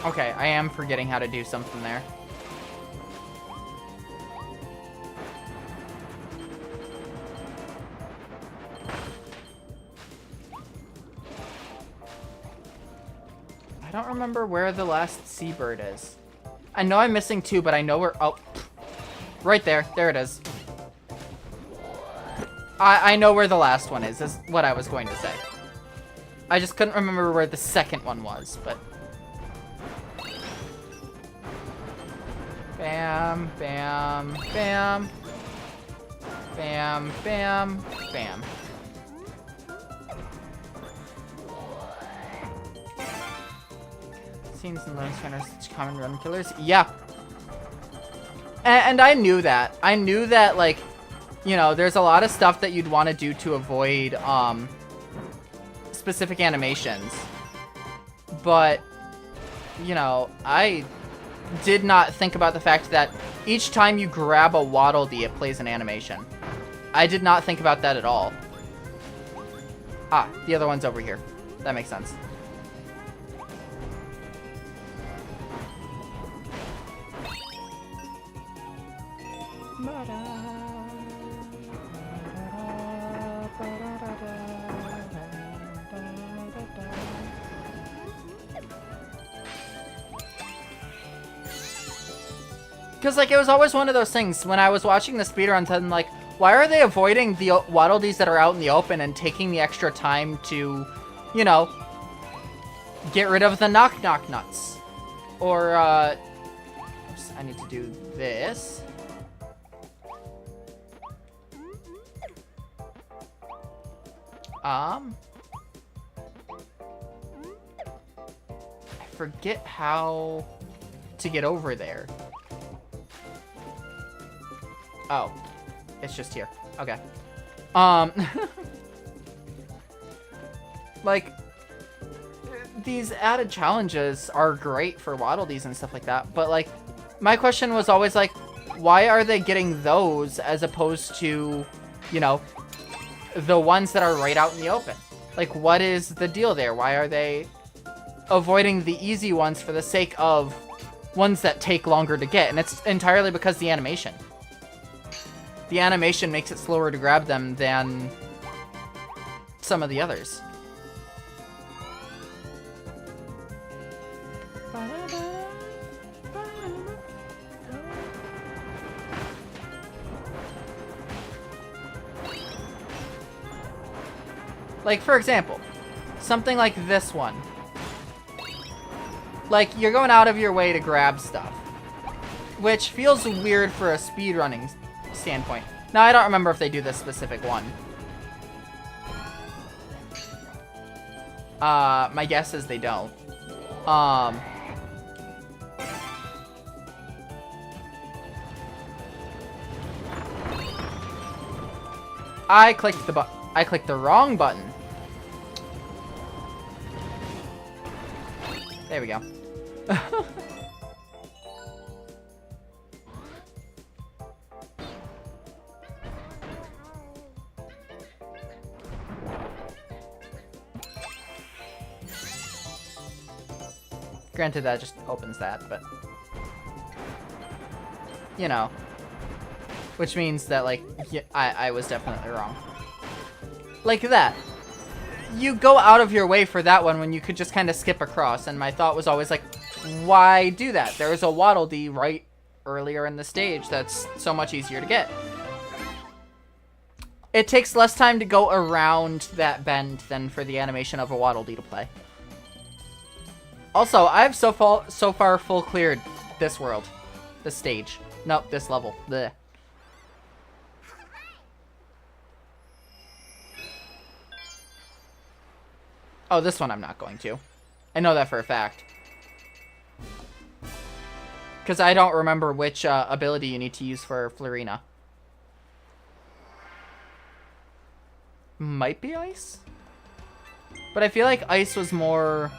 Speaker 1: Okay, I am forgetting how to do something there. I don't remember where the last seabird is. I know I'm missing two, but I know where... Oh, right there. There it is. I know where the last one is what I was going to say. I just couldn't remember where the second one was, but... Bam, bam, bam. Bam, bam, bam. Scenes and lone are such common run killers. Yeah. And I knew that. I knew that, like, you know, there's a lot of stuff that you'd want to do to avoid, specific animations. But, you know, I did not think about the fact that each time you grab a Waddle Dee, it plays an animation. I did not think about that at all. Ah, the other one's over here. That makes sense. Because, like, it was always one of those things when I was watching the speedruns and, like, why are they avoiding the Waddle Dees that are out in the open and taking the extra time to, you know, get rid of the knock-knock nuts? Or, oops, I need to do this. I forget how to get over there. Oh, it's just here. Okay. Like, these added challenges are great for Waddle Dees and stuff like that, but, like, my question was always, like, why are they getting those as opposed to, you know, the ones that are right out in the open? Like, what is the deal there? Why are they avoiding the easy ones for the sake of ones that take longer to get? And it's entirely because the animation. The animation makes it slower to grab them than some of the others. Like, for example, something like this one. Like, you're going out of your way to grab stuff, which feels weird for a speedrunning standpoint. Now, I don't remember if they do this specific one. My guess is they don't. I clicked the wrong button. There we go. Granted, that just opens that, but you know, which means that, like, yeah, I was definitely wrong. Like that. You go out of your way for that one when you could just kind of skip across, and my thought was always like, why do that? There's a Waddle Dee right earlier in the stage that's so much easier to get. It takes less time to go around that bend than for the animation of a Waddle Dee to play. Also, I've so far full cleared this world. This stage. Nope, this level. Blech. Oh, this one I'm not going to. I know that for a fact. Because I don't remember which ability you need to use for Florina. Might be Ice? But I feel like Ice was more...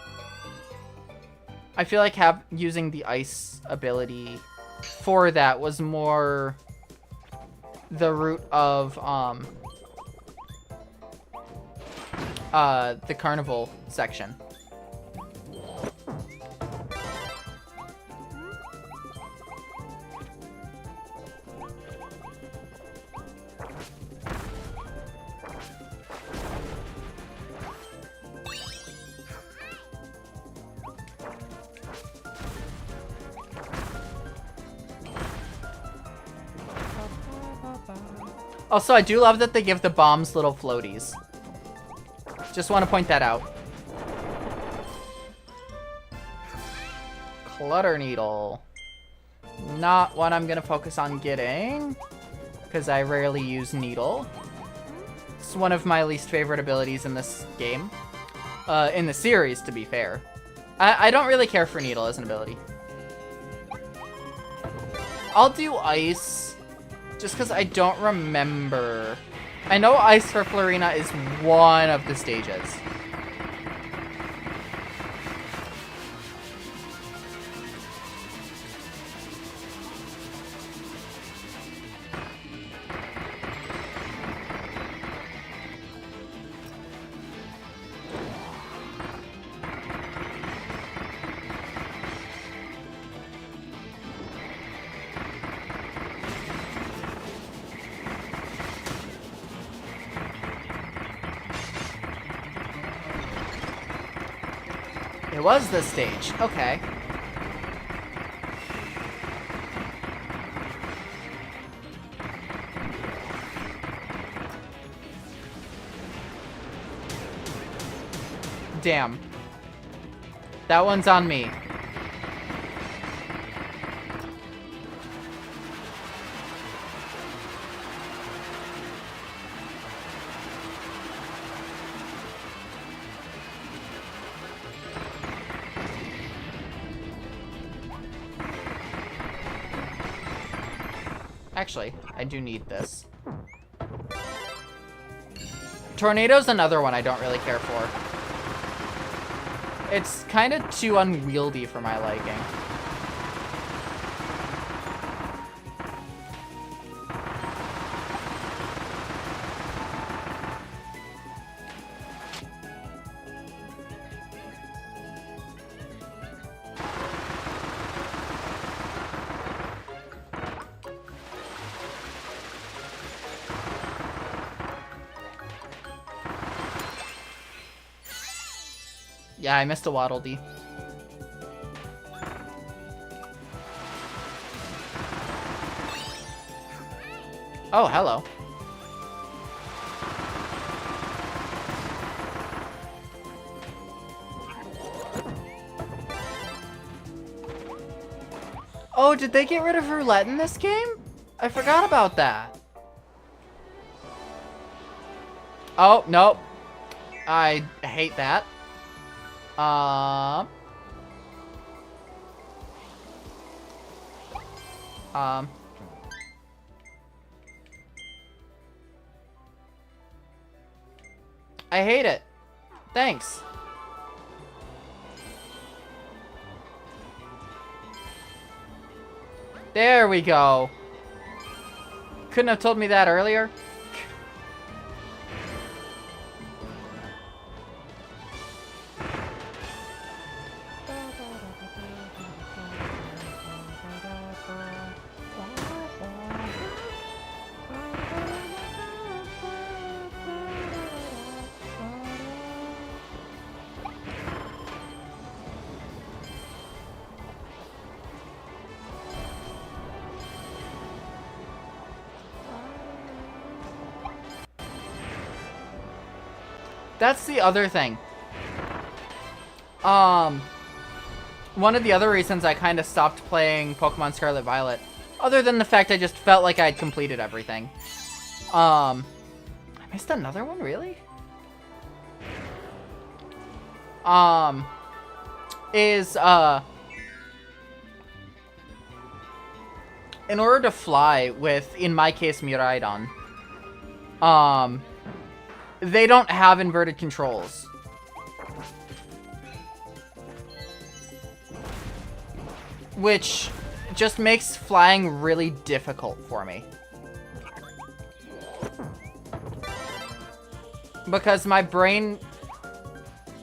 Speaker 1: I feel like using the Ice ability for that was more the route of the carnival section. Also, I do love that they give the bombs little floaties. Just want to point that out. Clutter Needle. Not one I'm going to focus on getting, because I rarely use Needle. It's one of my least favorite abilities in this game. In the series, to be fair. I don't really care for Needle as an ability. I'll do Ice, just because I don't remember. I know Ice for Florina is one of the stages. It was this stage. Okay. Damn. That one's on me. Actually, I do need this. Tornado's another one I don't really care for. It's kind of too unwieldy for my liking. Yeah, I missed a Waddle Dee. Oh, hello. Oh, did they get rid of roulette in this game? I forgot about that. Oh, nope. I hate that. I hate it. Thanks. There we go. Couldn't have told me that earlier. That's the other thing. One of the other reasons I kind of stopped playing Pokemon Scarlet Violet, other than the fact I just felt like I had completed everything. I missed another one, really? In order to fly with, in my case, Miraidon, they don't have inverted controls. Which just makes flying really difficult for me. Because my brain...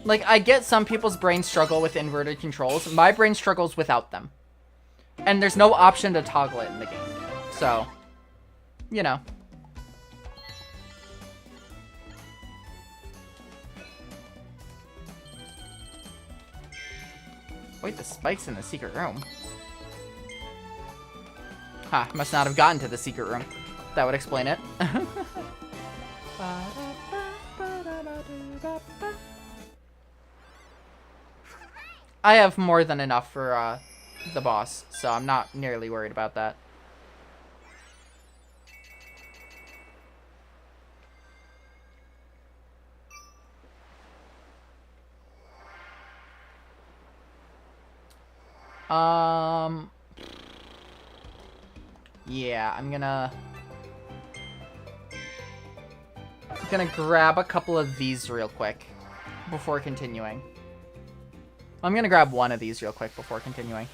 Speaker 1: Like, I get some people's brains struggle with inverted controls. My brain struggles without them. And there's no option to toggle it in the game. So, you know. Wait, the spike's in the secret room. Ha, must not have gotten to the secret room. That would explain it. I have more than enough for the boss, so I'm not nearly worried about that. Yeah, I'm gonna grab a couple of these real quick before continuing. I'm gonna grab one of these real quick before continuing.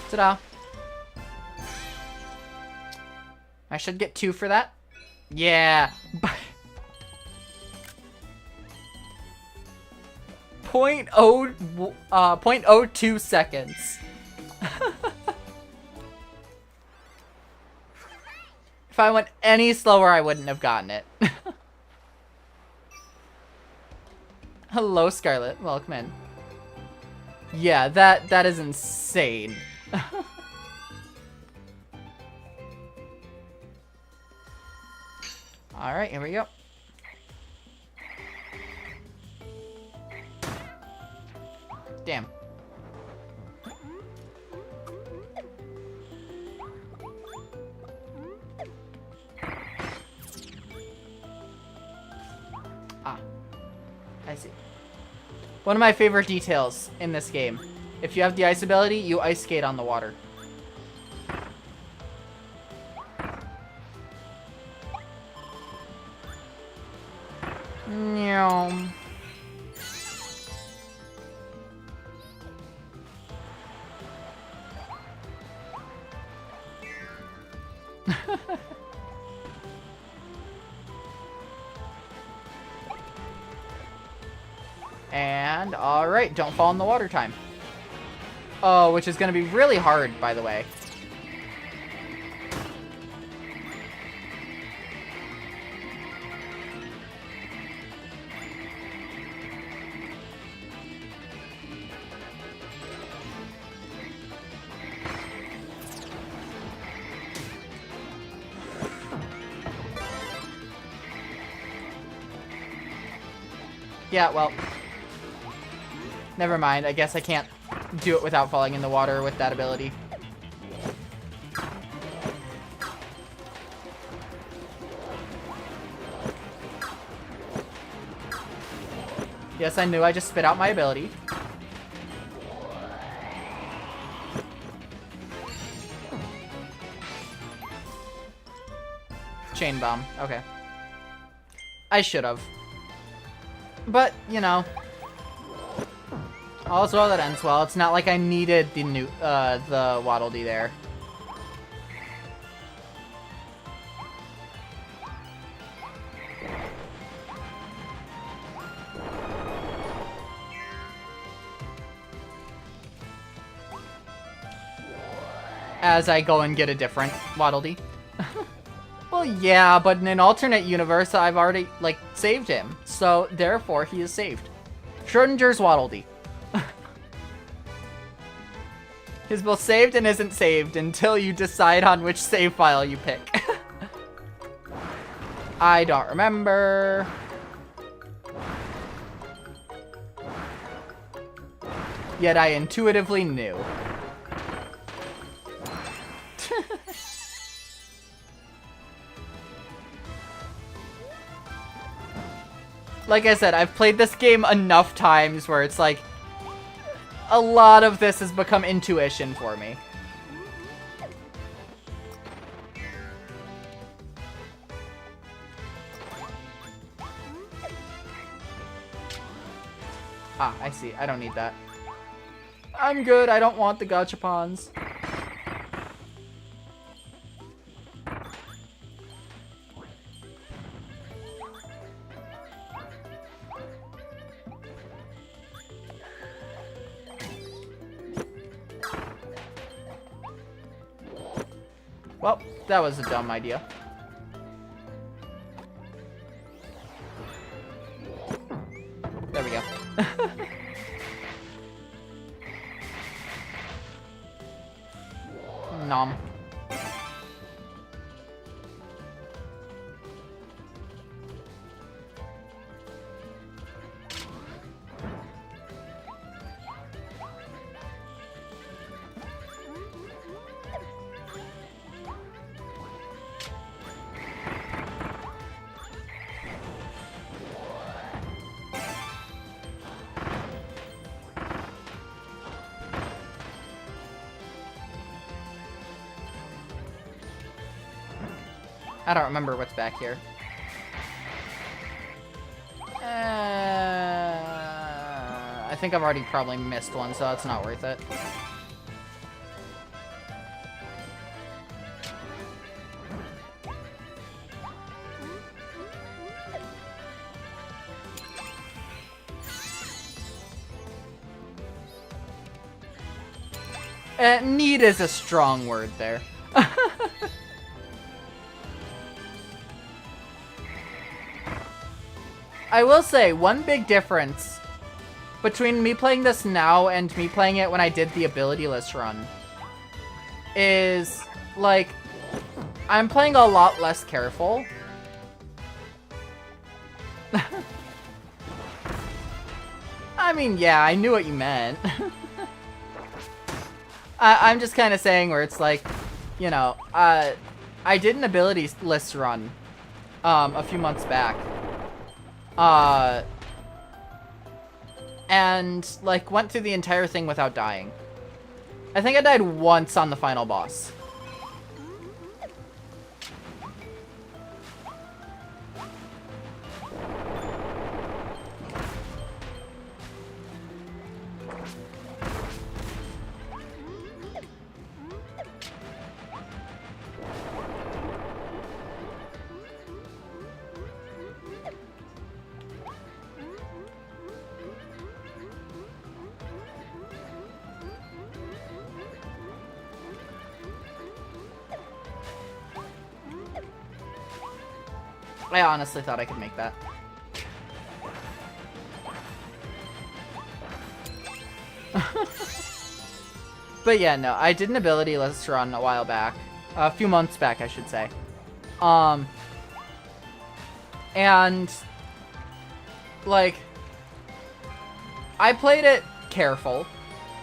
Speaker 1: Ta-da. I should get 2 for that. Yeah. .02 seconds. If I went any slower, I wouldn't have gotten it. Hello, Scarlet. Welcome in. Yeah, that is insane. Alright, here we go. Damn. Ah. I see. One of my favorite details in this game. If you have the ice ability, you ice skate on the water. Meow. And, alright, don't fall in the water time. Oh, which is going to be really hard, by the way. Yeah, well, never mind. I guess I can't do it without falling in the water with that ability. Yes, I knew. I just spit out my ability. Chain bomb. Okay. I should have. But, you know. Also, that ends well. It's not like I needed the Waddle Dee there. As I go and get a different Waddle Dee. Well, yeah, but in an alternate universe, I've already, like, saved him. So, therefore, he is saved. Schrodinger's Waddle Dee. He's both saved and isn't saved until you decide on which save file you pick. I don't remember. Yet I intuitively knew. Like I said, I've played this game enough times where it's like, a lot of this has become intuition for me. Ah, I see. I don't need that. I'm good. I don't want the gachapons. Well, that was a dumb idea. There we go. Nom. I don't remember what's back here. I think I've already probably missed one, so it's not worth it. Need is a strong word there. I will say, one big difference between me playing this now and me playing it when I did the ability list run is, like, I'm playing a lot less careful. I mean, yeah, I knew what you meant. I'm just kind of saying where it's like, you know, I did an ability list run a few months back. And, like, went through the entire thing without dying. I think I died once on the final boss. I honestly thought I could make that. But yeah, no, I did an ability list run a while back. A few months back, I should say. And, like, I played it careful.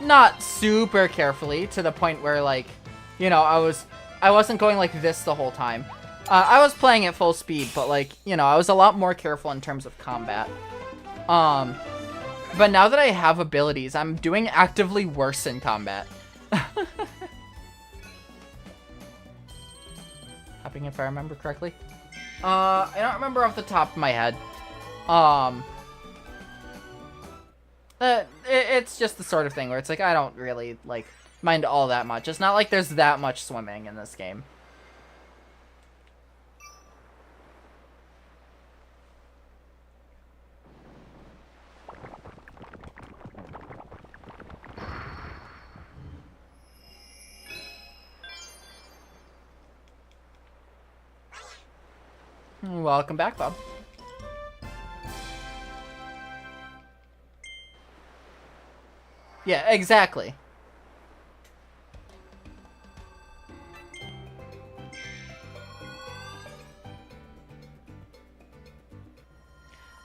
Speaker 1: Not super carefully, to the point where, like, you know, I wasn't going like this the whole time. I was playing at full speed, but, like, you know, I was a lot more careful in terms of combat. But now that I have abilities, I'm doing actively worse in combat. Hopping, if I remember correctly. I don't remember off the top of my head. It's just the sort of thing where it's like, I don't really, like, mind all that much. It's not like there's that much swimming in this game. Welcome back, Bob. Yeah, exactly.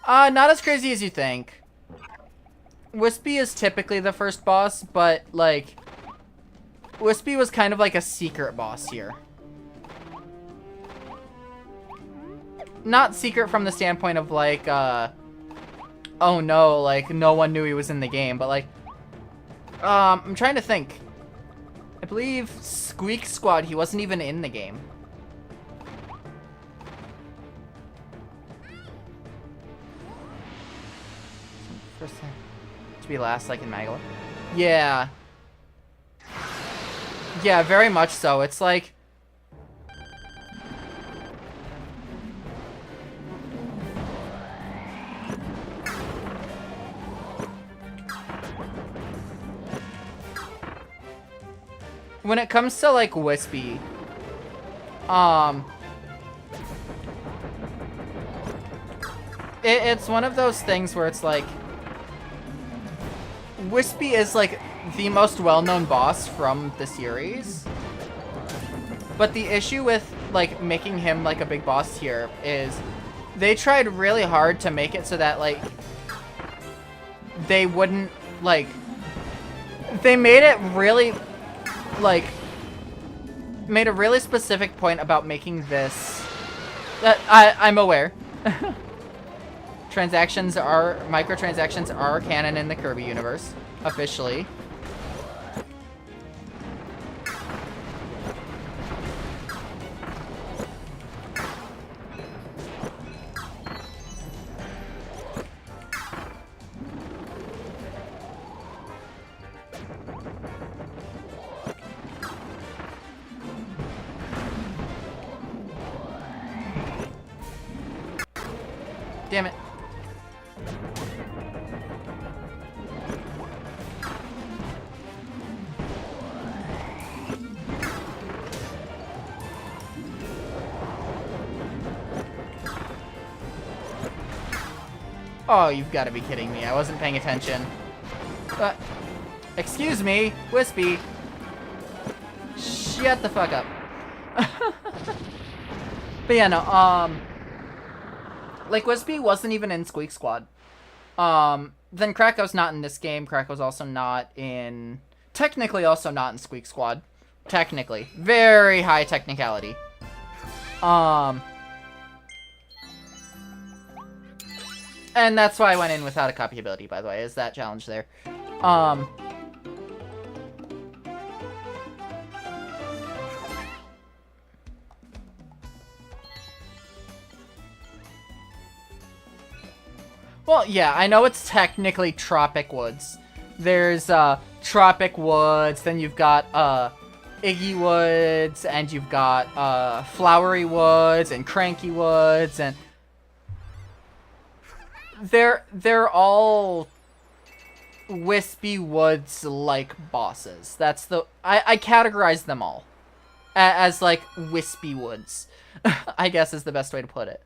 Speaker 1: Not as crazy as you think. Wispy is typically the first boss, but, like, Wispy was kind of like a secret boss here. Not secret from the standpoint of, like, oh no, like, no one knew he was in the game, but, like, I'm trying to think. I believe Squeak Squad, he wasn't even in the game. First time to be last, like in Magala. Yeah. Yeah, very much so. It's like... when it comes to, like, Wispy, it's one of those things where it's like, Wispy is, like, the most well-known boss from the series, but the issue with, like, making him, like, a big boss here is they tried really hard to make it so that, like, they wouldn't, like, they made it really... like, made a really specific point about making this... I'm aware. Microtransactions are canon in the Kirby universe, officially. Damn it. Oh, you've got to be kidding me. I wasn't paying attention. Excuse me, Wispy. Shut the fuck up. But yeah, no, like, Wispy wasn't even in Squeak Squad. Then Krakow's not in this game. Krakow's also not in... Technically also not in Squeak Squad. Technically. Very high technicality. And that's why I went in without a copy ability, by the way, is that challenge there. Well, yeah, I know it's technically Tropic Woods. There's, Tropic Woods, then you've got, Iggy Woods, and you've got, Flowery Woods, and Cranky Woods, and... They're all Wispy Woods-like bosses. That's the... I categorize them all as, like, Wispy Woods, I guess is the best way to put it.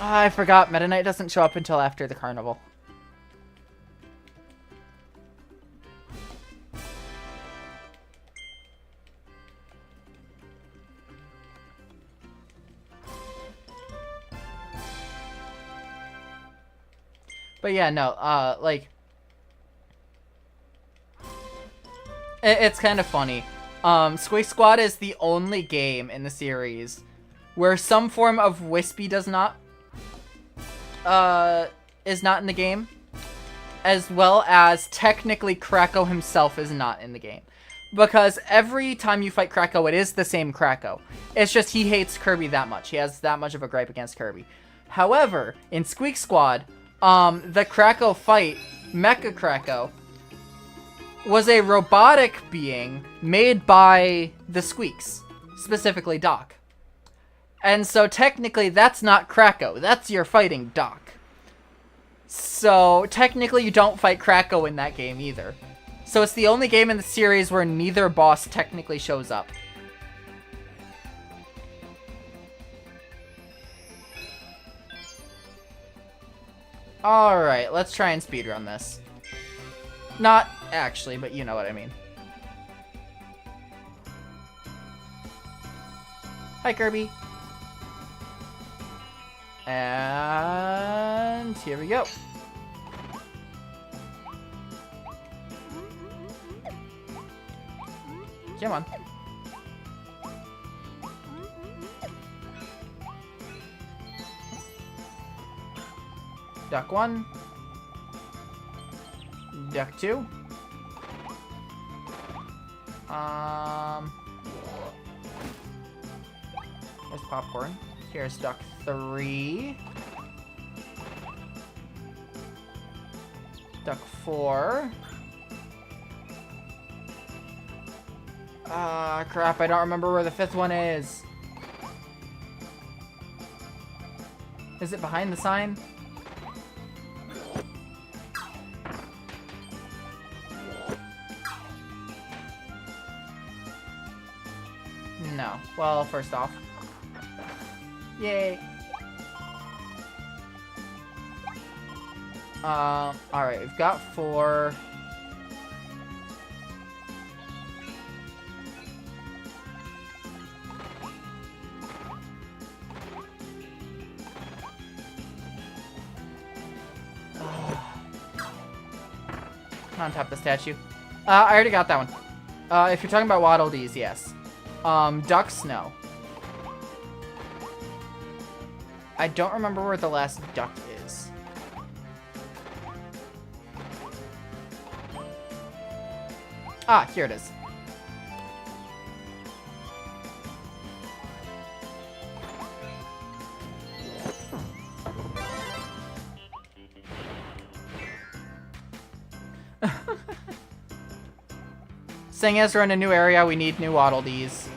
Speaker 1: I forgot, Meta Knight doesn't show up until after the carnival. But yeah, no, like... It's kind of funny. Squeak Squad is the only game in the series where some form of Wispy is not in the game, as well as technically Krakow himself is not in the game. Because every time you fight Krakow, it is the same Krakow. It's just he hates Kirby that much. He has that much of a gripe against Kirby. However, in Squeak Squad, the Krakow fight, Mecha Krakow, was a robotic being made by the Squeaks, specifically Doc. And so technically that's not Krakow, that's your fighting Doc. So technically you don't fight Krakow in that game either. So it's the only game in the series where neither boss technically shows up. Alright, let's try and speedrun this. Not actually, but you know what I mean. Hi, Kirby. And here we go. Come on. Duck 1. Duck 2. There's popcorn. Here's Duck 3. Duck 4. Crap, I don't remember where the 5th one is. Is it behind the sign? No. Well, first off. Yay. Alright, we've got 4. On top of the statue. I already got that one. If you're talking about Waddle Dees, yes. Ducks, no. I don't remember where the last duck is. Ah, here it is. Seeing as we're in a new area, we need new Waddle Dees.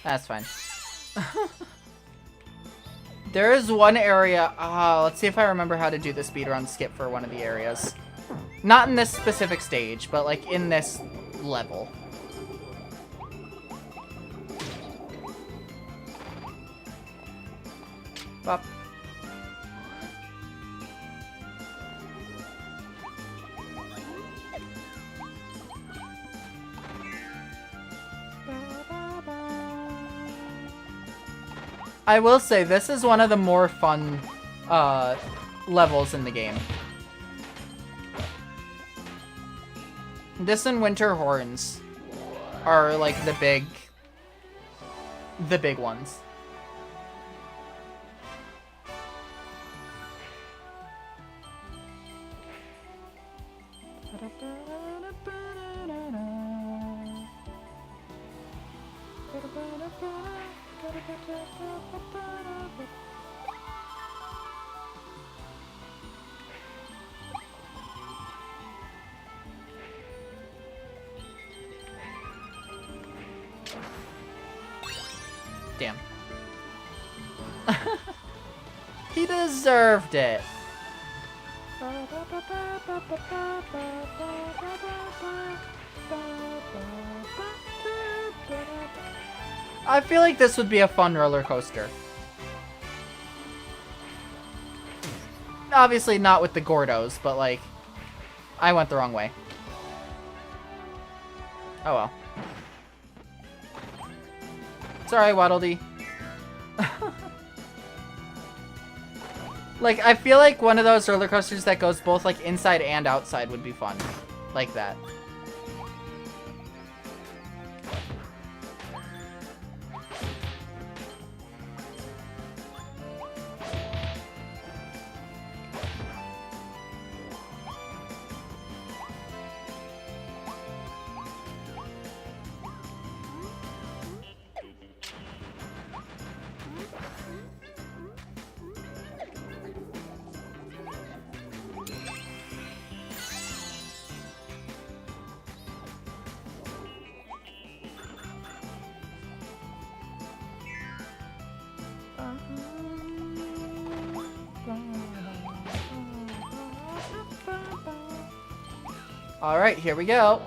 Speaker 1: That's fine. There is one area. Let's see if I remember how to do the speedrun skip for one of the areas. Not in this specific stage, but like in this level. Bop. I will say, this is one of the more fun levels in the game. This and Winter Horns are like the big ones. Damn. He deserved it. I feel like this would be a fun roller coaster. Obviously not with the Gordos, but like, I went the wrong way. Oh well. Sorry, Waddle Dee. Like, I feel like one of those roller coasters that goes both like inside and outside would be fun. Like that. Alright, here we go.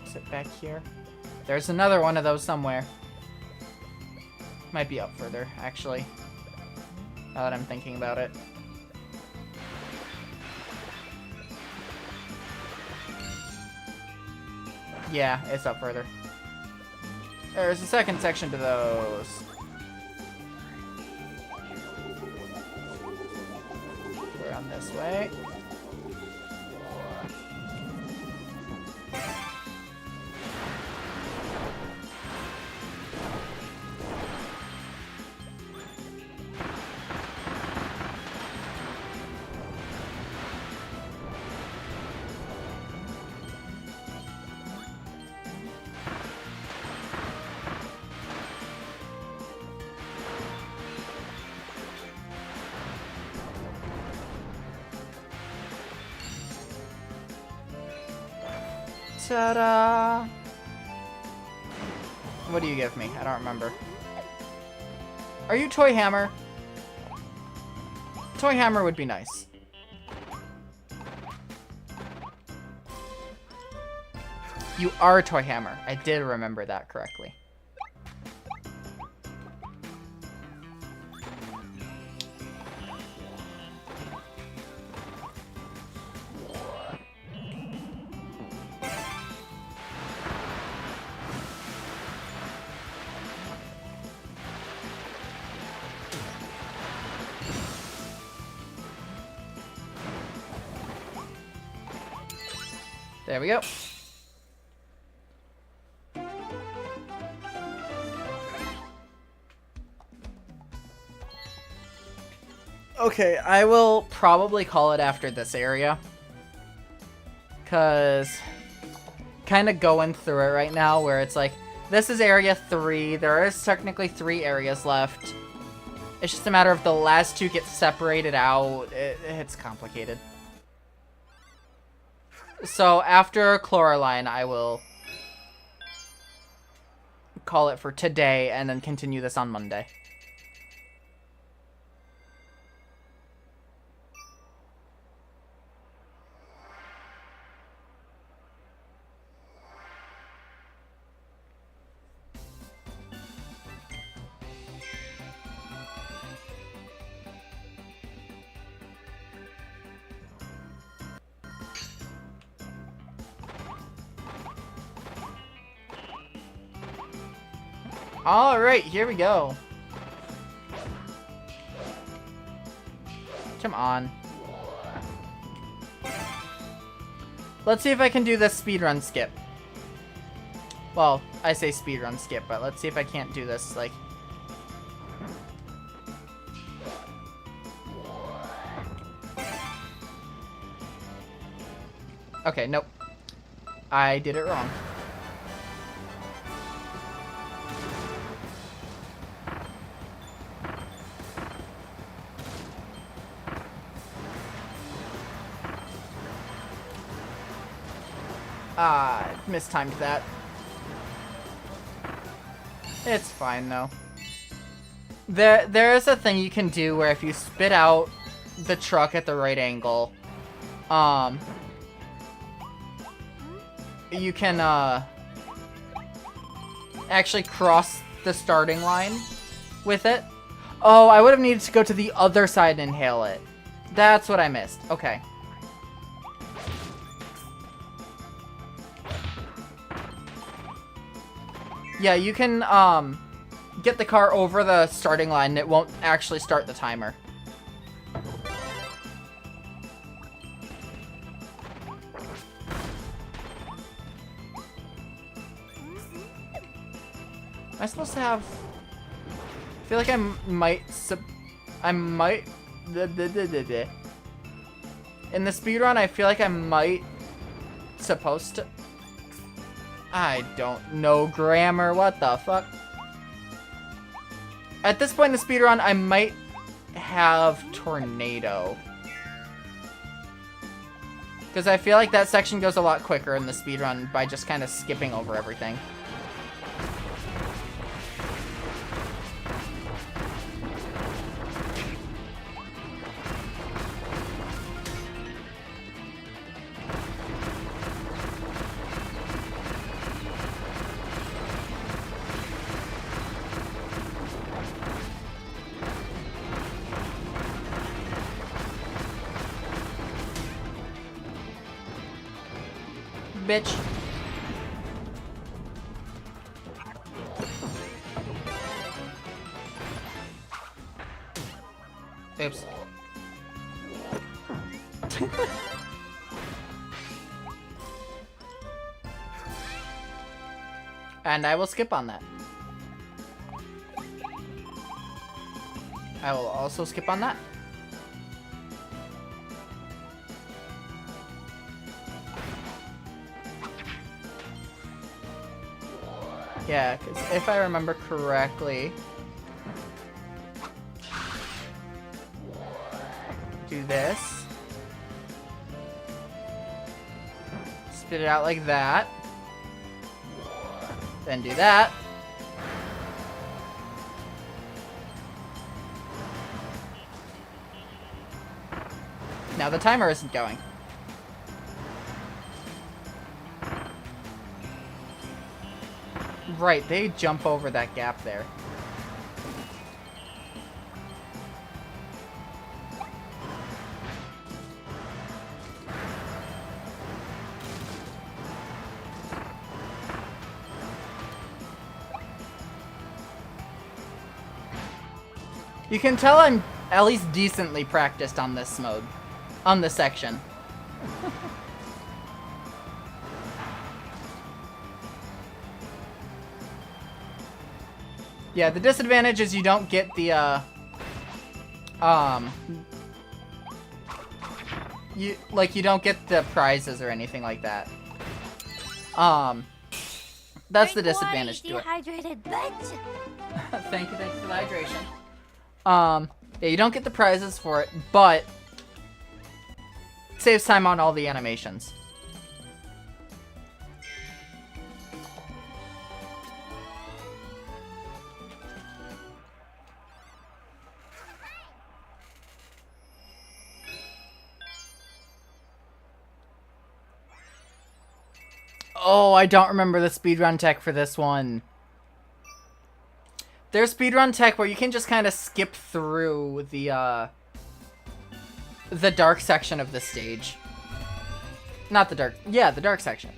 Speaker 1: Sit back here. There's another one of those somewhere. Might be up further, actually. Now that I'm thinking about it. Yeah, it's up further. There's a second section to those. Around this way. Ta-da! What do you give me? I don't remember. Are you Toy Hammer? Toy Hammer would be nice. You are Toy Hammer. I did remember that correctly. There we go. Okay, I will probably call it after this area. Because kind of going through it right now where it's like, this is area 3. There is technically 3 areas left. It's just a matter of the last 2 get separated out. It's complicated. So after Chloraline, I will call it for today and then continue this on Monday. Alright, here we go. Come on. Let's see if I can do this speedrun skip. Well, I say speedrun skip, but let's see if I can't do this, like... Okay, nope. I did it wrong. Mistimed that. It's fine though. There is a thing you can do where if you spit out the truck at the right angle, you can actually cross the starting line with it. Oh, I would have needed to go to the other side and inhale it. That's what I missed. Okay. Yeah, you can, get the car over the starting line and it won't actually start the timer. Am I supposed to have... I feel like I might... In the speedrun, I feel like I might... Supposed to... I don't know grammar. What the fuck? At this point in the speedrun, I might have Tornado. Because I feel like that section goes a lot quicker in the speedrun by just kind of skipping over everything. Bitch. Oops. And I will skip on that. I will also skip on that. Yeah, because if I remember correctly... Do this. Spit it out like that. Then do that. Now the timer isn't going. Right, they jump over that gap there. You can tell I'm at least decently practiced on this mode. On this section. Yeah, the disadvantage is you don't get the you don't get the prizes or anything like that. That's the disadvantage to it.
Speaker 2: Dehydrated bitch.
Speaker 1: Thank you for the hydration. Yeah, you don't get the prizes for it, but it saves time on all the animations. Oh, I don't remember the speedrun tech for this one. There's speedrun tech where you can just kind of skip through the dark section of the stage. Not the dark... Yeah, the dark section.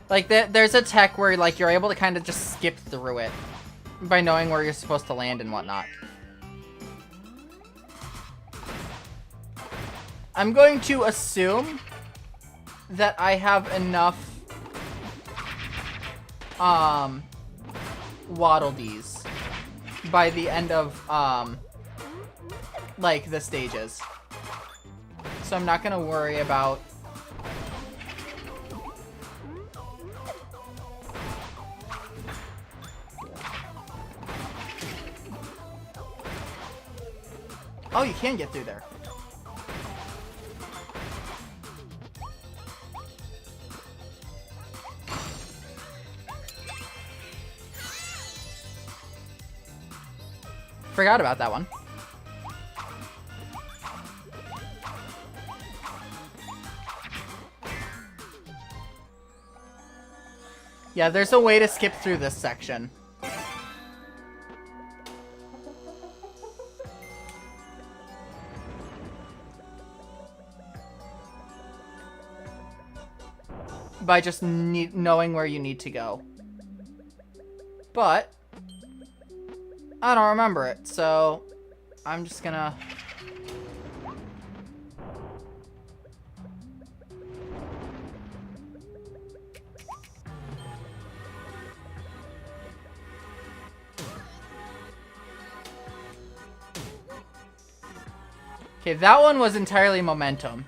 Speaker 1: Like, there's a tech where, like, you're able to kind of just skip through it by knowing where you're supposed to land and whatnot. I'm going to assume that I have enough Waddle Dees by the end of like the stages, so I'm not gonna worry about oh, you can get through there. Forgot about that one. Yeah, there's a way to skip through this section. By just knowing where you need to go. But I don't remember it, so I'm just gonna... Okay, that one was entirely momentum.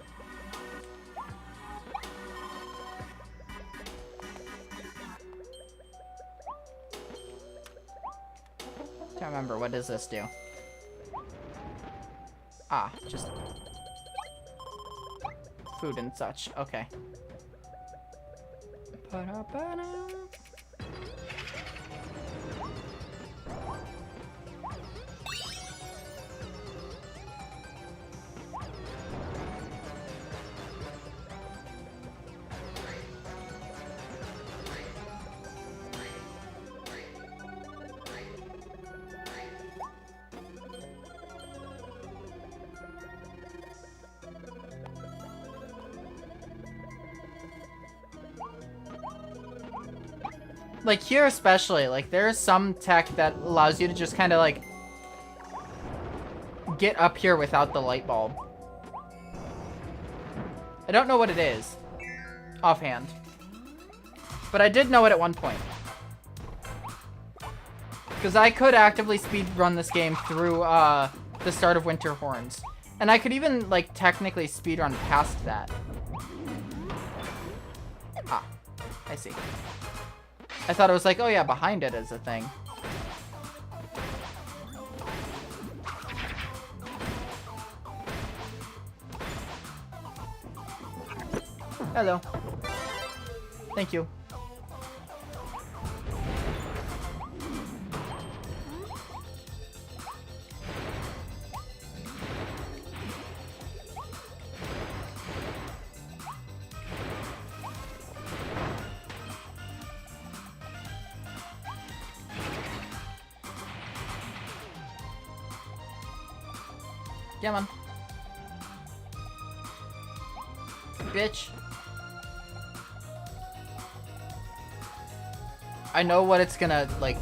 Speaker 1: Can't remember. What does this do? Ah, just food and such. Okay. Like, here especially, like, there's some tech that allows you to just kind of, like, get up here without the light bulb. I don't know what it is, offhand. But I did know it at one point. Because I could actively speedrun this game through, the start of Winter Horns. And I could even, like, technically speedrun past that. Ah, I see. I thought it was like, oh yeah, behind it is a thing. Hello. Thank you. Yeah, man. Bitch. I know what it's gonna, like...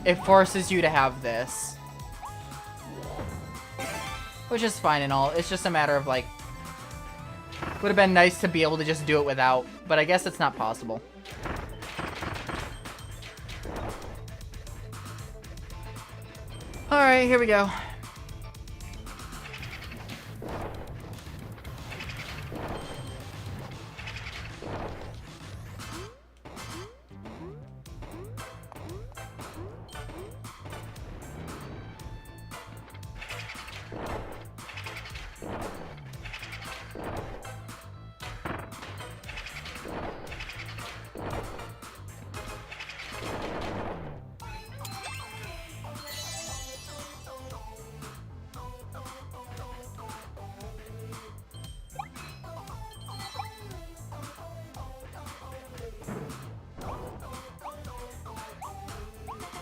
Speaker 1: It forces you to have this. Which is fine and all. It's just a matter of, like... Would have been nice to be able to just do it without. But I guess it's not possible. Alright, here we go.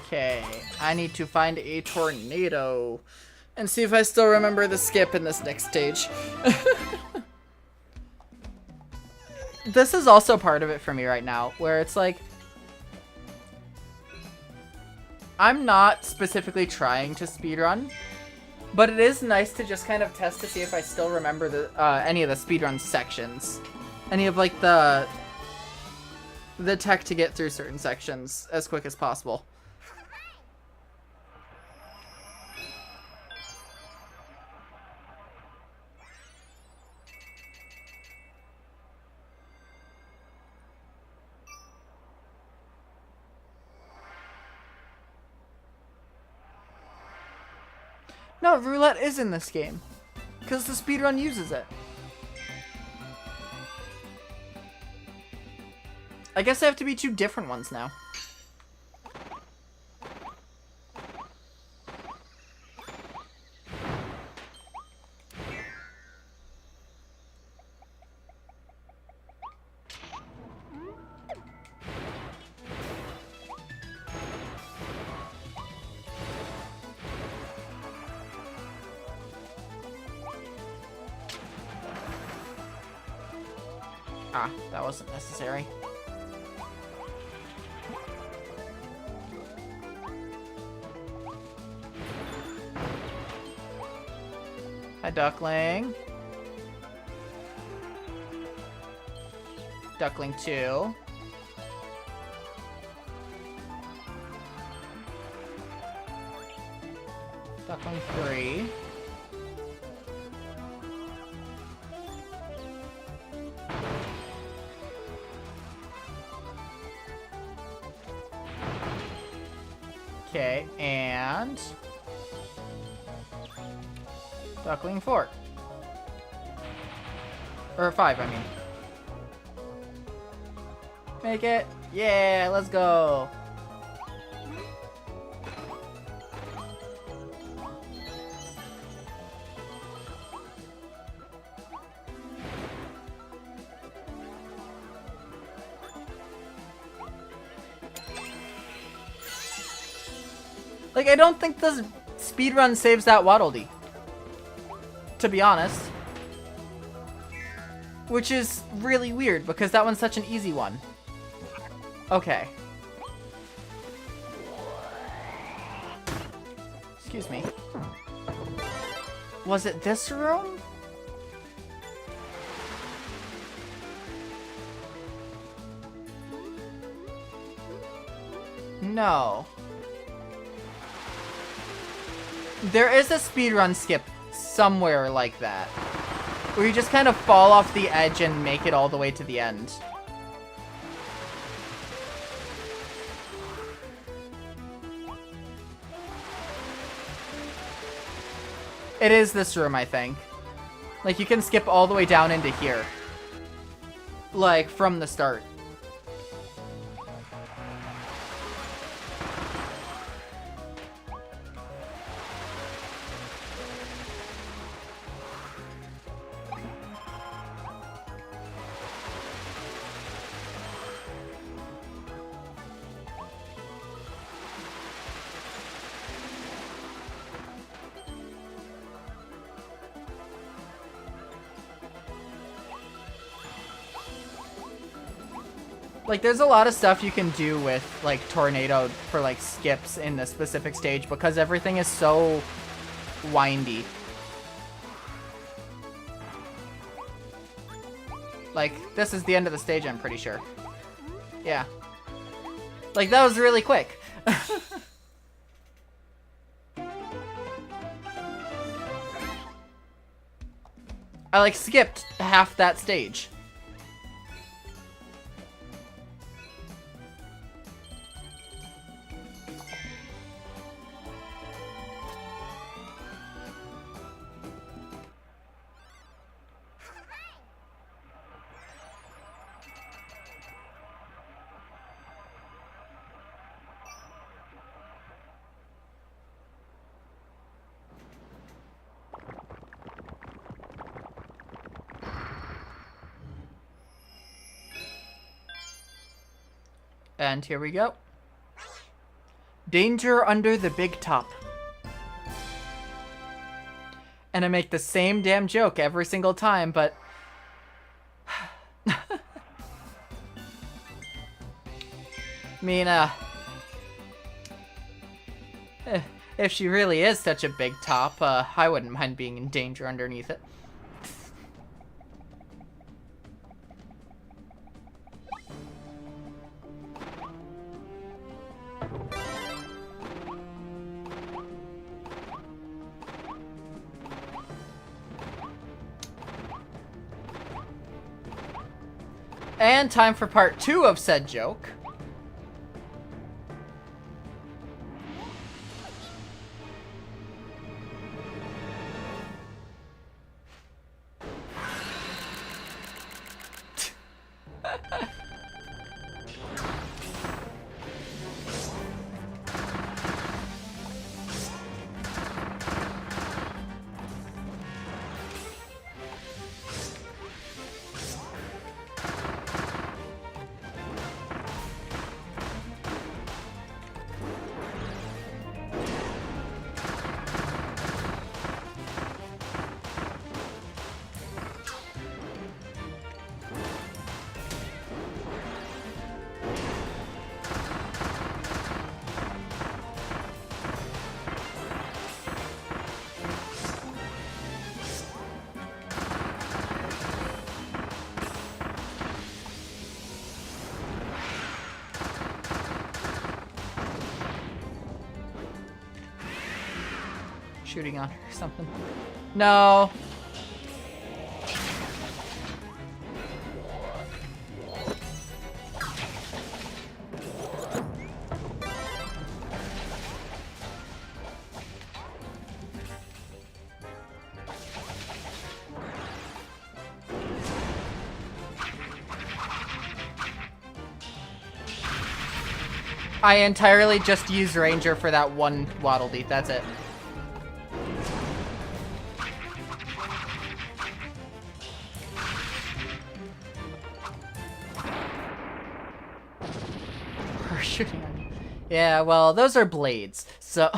Speaker 1: Okay, I need to find a tornado and see if I still remember the skip in this next stage. This is also part of it for me right now, where it's like, I'm not specifically trying to speedrun, but it is nice to just kind of test to see if I still remember the any of the speedrun sections. Any of, like, the tech to get through certain sections as quick as possible. No, roulette is in this game, because the speedrun uses it. I guess they have to be two different ones now. Ah, that wasn't necessary. Hi, Duckling. Duckling 2. Duckling 3. Okay, and Duckling 4. Or 5, I mean. Make it! Yeah, let's go! Like, I don't think this speedrun saves that Waddle Dee, to be honest. Which is really weird, because that one's such an easy one. Okay. Excuse me. Was it this room? No. There is a speedrun skip somewhere like that, where you just kind of fall off the edge and make it all the way to the end. It is this room, I think. Like, you can skip all the way down into here. Like, from the start. Like, there's a lot of stuff you can do with, like, Tornado for, like, skips in this specific stage because everything is so windy. Like, this is the end of the stage, I'm pretty sure. Yeah. Like, that was really quick. I, like, skipped half that stage. And here we go. Danger under the big top. And I make the same damn joke every single time, but... I mean, if she really is such a big top, I wouldn't mind being in danger underneath it. And time for part 2 of said joke. Shooting on her or something. No. I entirely just use Ranger for that one Waddle Dee. That's it. Shooting on you. Yeah, well, those are blades, so...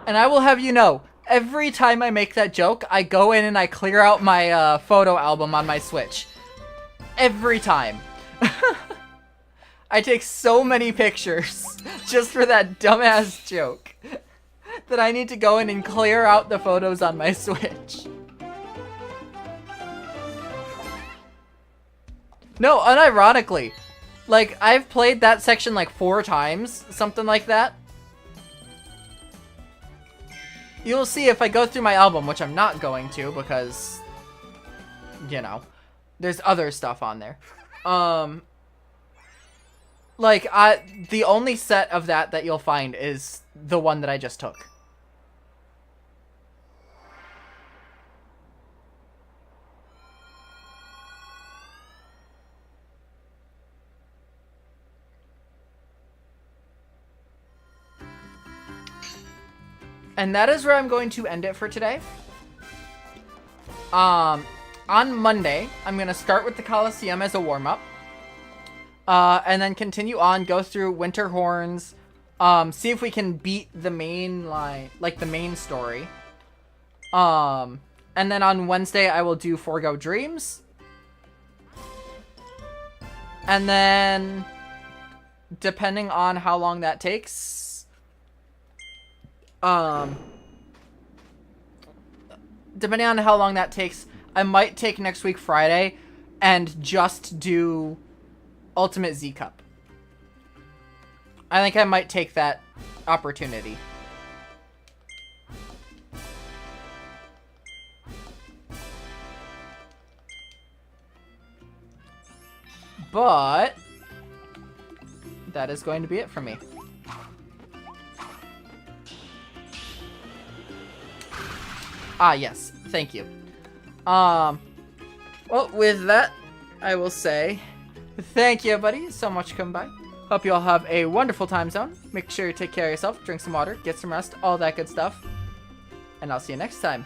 Speaker 1: And I will have you know, every time I make that joke, I go in and I clear out my photo album on my Switch. Every time. I take so many pictures just for that dumbass joke that I need to go in and clear out the photos on my Switch. No, unironically, like, I've played that section like 4 times, something like that. You'll see if I go through my album, which I'm not going to because, you know, there's other stuff on there. Like, the only set of that you'll find is the one that I just took. And that is where I'm going to end it for today. On Monday, I'm going to start with the Coliseum as a warm-up. And then continue on, go through Winter Horns, see if we can beat the main line, like the main story. And then on Wednesday, I will do Forgo Dreams. And then, depending on how long that takes... depending on how long that takes, I might take next week Friday and just do Ultimate Z Cup. I think I might take that opportunity. But that is going to be it for me. Ah, yes. Thank you. Well, with that, I will say thank you, everybody, so much for coming by. Hope you all have a wonderful time zone. Make sure you take care of yourself, drink some water, get some rest, all that good stuff. And I'll see you next time.